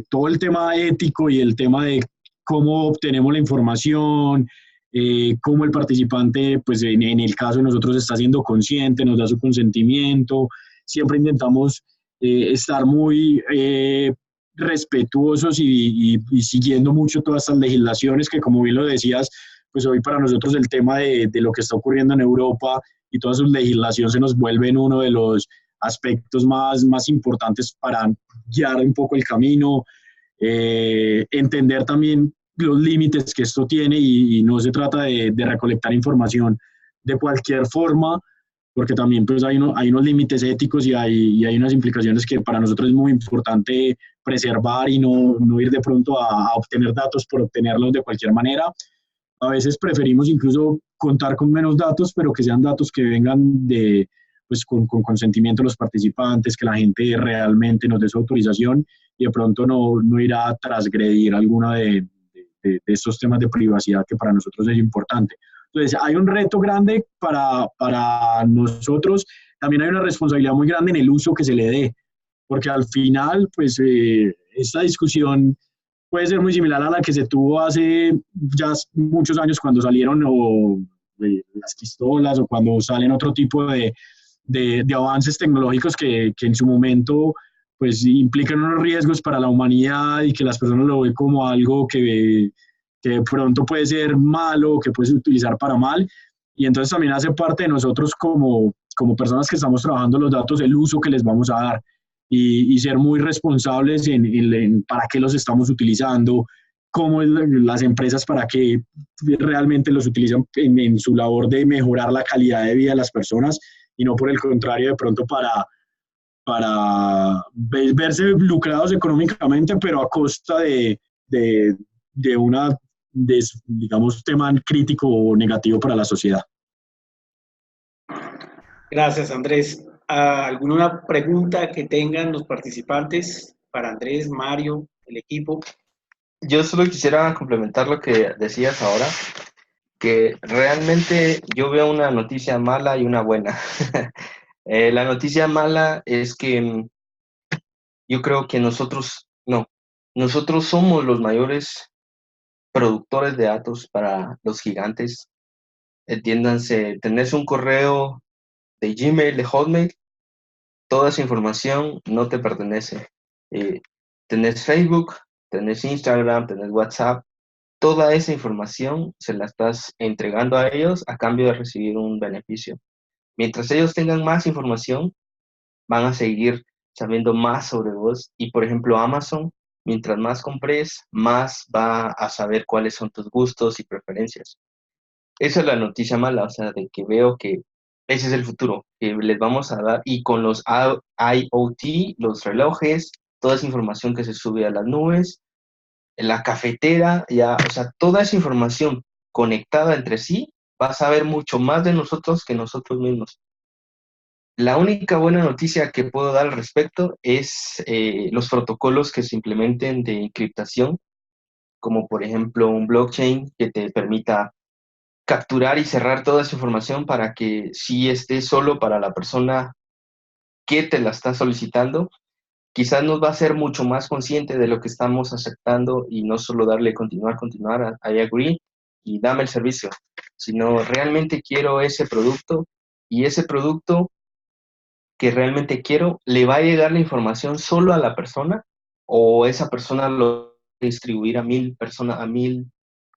A: todo el tema ético y el tema de cómo obtenemos la información, cómo el participante, pues en el caso de nosotros, está siendo consciente, nos da su consentimiento. Siempre intentamos estar muy respetuosos y siguiendo mucho todas estas legislaciones que, como bien lo decías, pues hoy para nosotros el tema de lo que está ocurriendo en Europa y toda su legislación se nos vuelve en uno de los aspectos más importantes para guiar un poco el camino, entender también los límites que esto tiene y no se trata de recolectar información de cualquier forma, porque también pues hay unos límites éticos y hay unas implicaciones que para nosotros es muy importante preservar y no ir de pronto a obtener datos por obtenerlos de cualquier manera. A veces preferimos incluso contar con menos datos, pero que sean datos que vengan de pues con consentimiento de los participantes, que la gente realmente nos dé su autorización y de pronto no irá a transgredir alguna de estos temas de privacidad que para nosotros es importante. Entonces, hay un reto grande para nosotros, también hay una responsabilidad muy grande en el uso que se le dé, porque al final, pues, esta discusión puede ser muy similar a la que se tuvo hace ya muchos años cuando salieron las pistolas o cuando salen otro tipo de avances tecnológicos que en su momento pues implican unos riesgos para la humanidad y que las personas lo ven como algo que de pronto puede ser malo, que puede utilizar para mal, y entonces también hace parte de nosotros como personas que estamos trabajando los datos, el uso que les vamos a dar, y ser muy responsables en para qué los estamos utilizando, cómo las empresas para qué realmente los utilizan en su labor de mejorar la calidad de vida de las personas, y no por el contrario de pronto para verse lucrados económicamente, pero a costa de digamos, tema crítico o negativo para la sociedad.
C: Gracias, Andrés. ¿Alguna pregunta que tengan los participantes para Andrés, Mario, el equipo?
B: Yo solo quisiera complementar lo que decías ahora, que realmente yo veo una noticia mala y una buena. La noticia mala es que yo creo que nosotros somos los mayores productores de datos para los gigantes. Entiéndanse, tenés un correo de Gmail, de Hotmail, toda esa información no te pertenece. Tenés Facebook, tenés Instagram, tenés WhatsApp, toda esa información se la estás entregando a ellos a cambio de recibir un beneficio. Mientras ellos tengan más información, van a seguir sabiendo más sobre vos. Y, por ejemplo, Amazon, mientras más compres, más va a saber cuáles son tus gustos y preferencias. Esa es la noticia mala, o sea, de que veo que ese es el futuro, que les vamos a dar, y con los IoT, los relojes, toda esa información que se sube a las nubes, en la cafetera, ya, o sea, toda esa información conectada entre sí, va a saber mucho más de nosotros que nosotros mismos. La única buena noticia que puedo dar al respecto es los protocolos que se implementen de encriptación, como por ejemplo un blockchain que te permita capturar y cerrar toda esa información para que sí esté solo para la persona que te la está solicitando. Quizás nos va a hacer mucho más consciente de lo que estamos aceptando y no solo darle continuar, I agree y dame el servicio, sino realmente quiero ese producto, y ese producto que realmente quiero, ¿le va a llegar la información solo a la persona o esa persona lo va a distribuir a 1000 personas, a 1000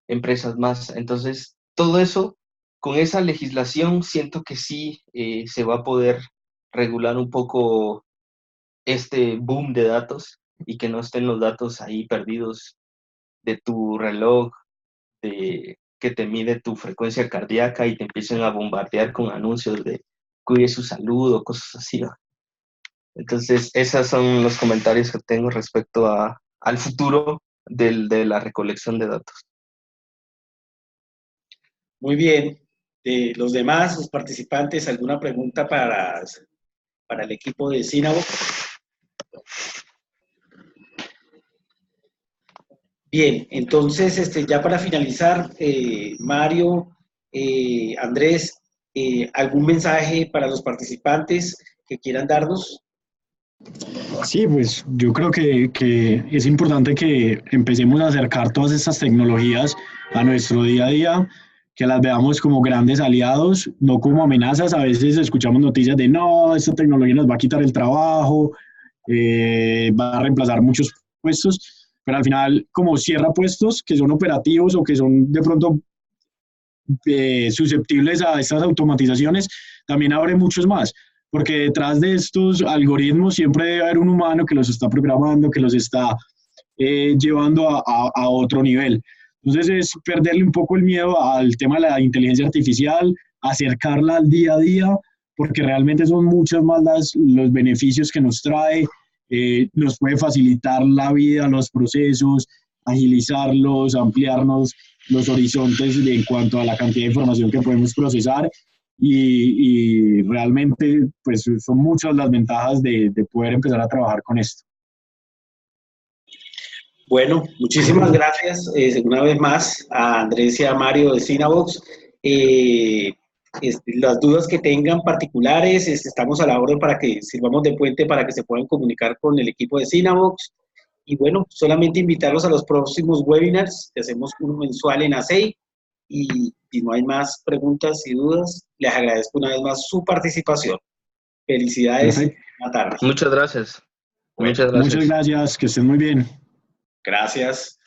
B: empresas más? Entonces, todo eso, con esa legislación, siento que sí se va a poder regular un poco este boom de datos y que no estén los datos ahí perdidos de tu reloj, que te mide tu frecuencia cardíaca y te empiecen a bombardear con anuncios de cuide su salud o cosas así, ¿no? Entonces, esos son los comentarios que tengo respecto al futuro de la recolección de datos.
C: Muy bien. Los demás, los participantes, ¿alguna pregunta para el equipo de Synavo? Bien, entonces, ya para finalizar, Mario, Andrés, ¿algún mensaje para los participantes que quieran darnos?
A: Sí, pues yo creo que es importante que empecemos a acercar todas estas tecnologías a nuestro día a día, que las veamos como grandes aliados, no como amenazas. A veces escuchamos noticias de no, esta tecnología nos va a quitar el trabajo, va a reemplazar muchos puestos, pero al final como cierra puestos que son operativos o que son de pronto susceptibles a estas automatizaciones, también abre muchos más, porque detrás de estos algoritmos siempre debe haber un humano que los está programando, que los está llevando a otro nivel. Entonces es perderle un poco el miedo al tema de la inteligencia artificial, acercarla al día a día, porque realmente son muchos más los beneficios que nos trae, nos puede facilitar la vida, los procesos, agilizarlos, ampliarnos los horizontes en cuanto a la cantidad de información que podemos procesar, y realmente pues son muchas las ventajas de poder empezar a trabajar con esto.
C: Bueno, muchísimas gracias una vez más a Andrés y a Mario de Cinavox. Las dudas que tengan particulares, estamos a la orden para que sirvamos de puente para que se puedan comunicar con el equipo de Cinavox. Y bueno, solamente invitarlos a los próximos webinars, que hacemos uno mensual en ASEI. Y si no hay más preguntas y dudas, les agradezco una vez más su participación. Felicidades.
A: Perfecto.
C: Buenas tardes.
B: Muchas gracias.
C: Bueno,
B: Muchas gracias.
A: Muchas gracias, que estén muy bien.
C: Gracias.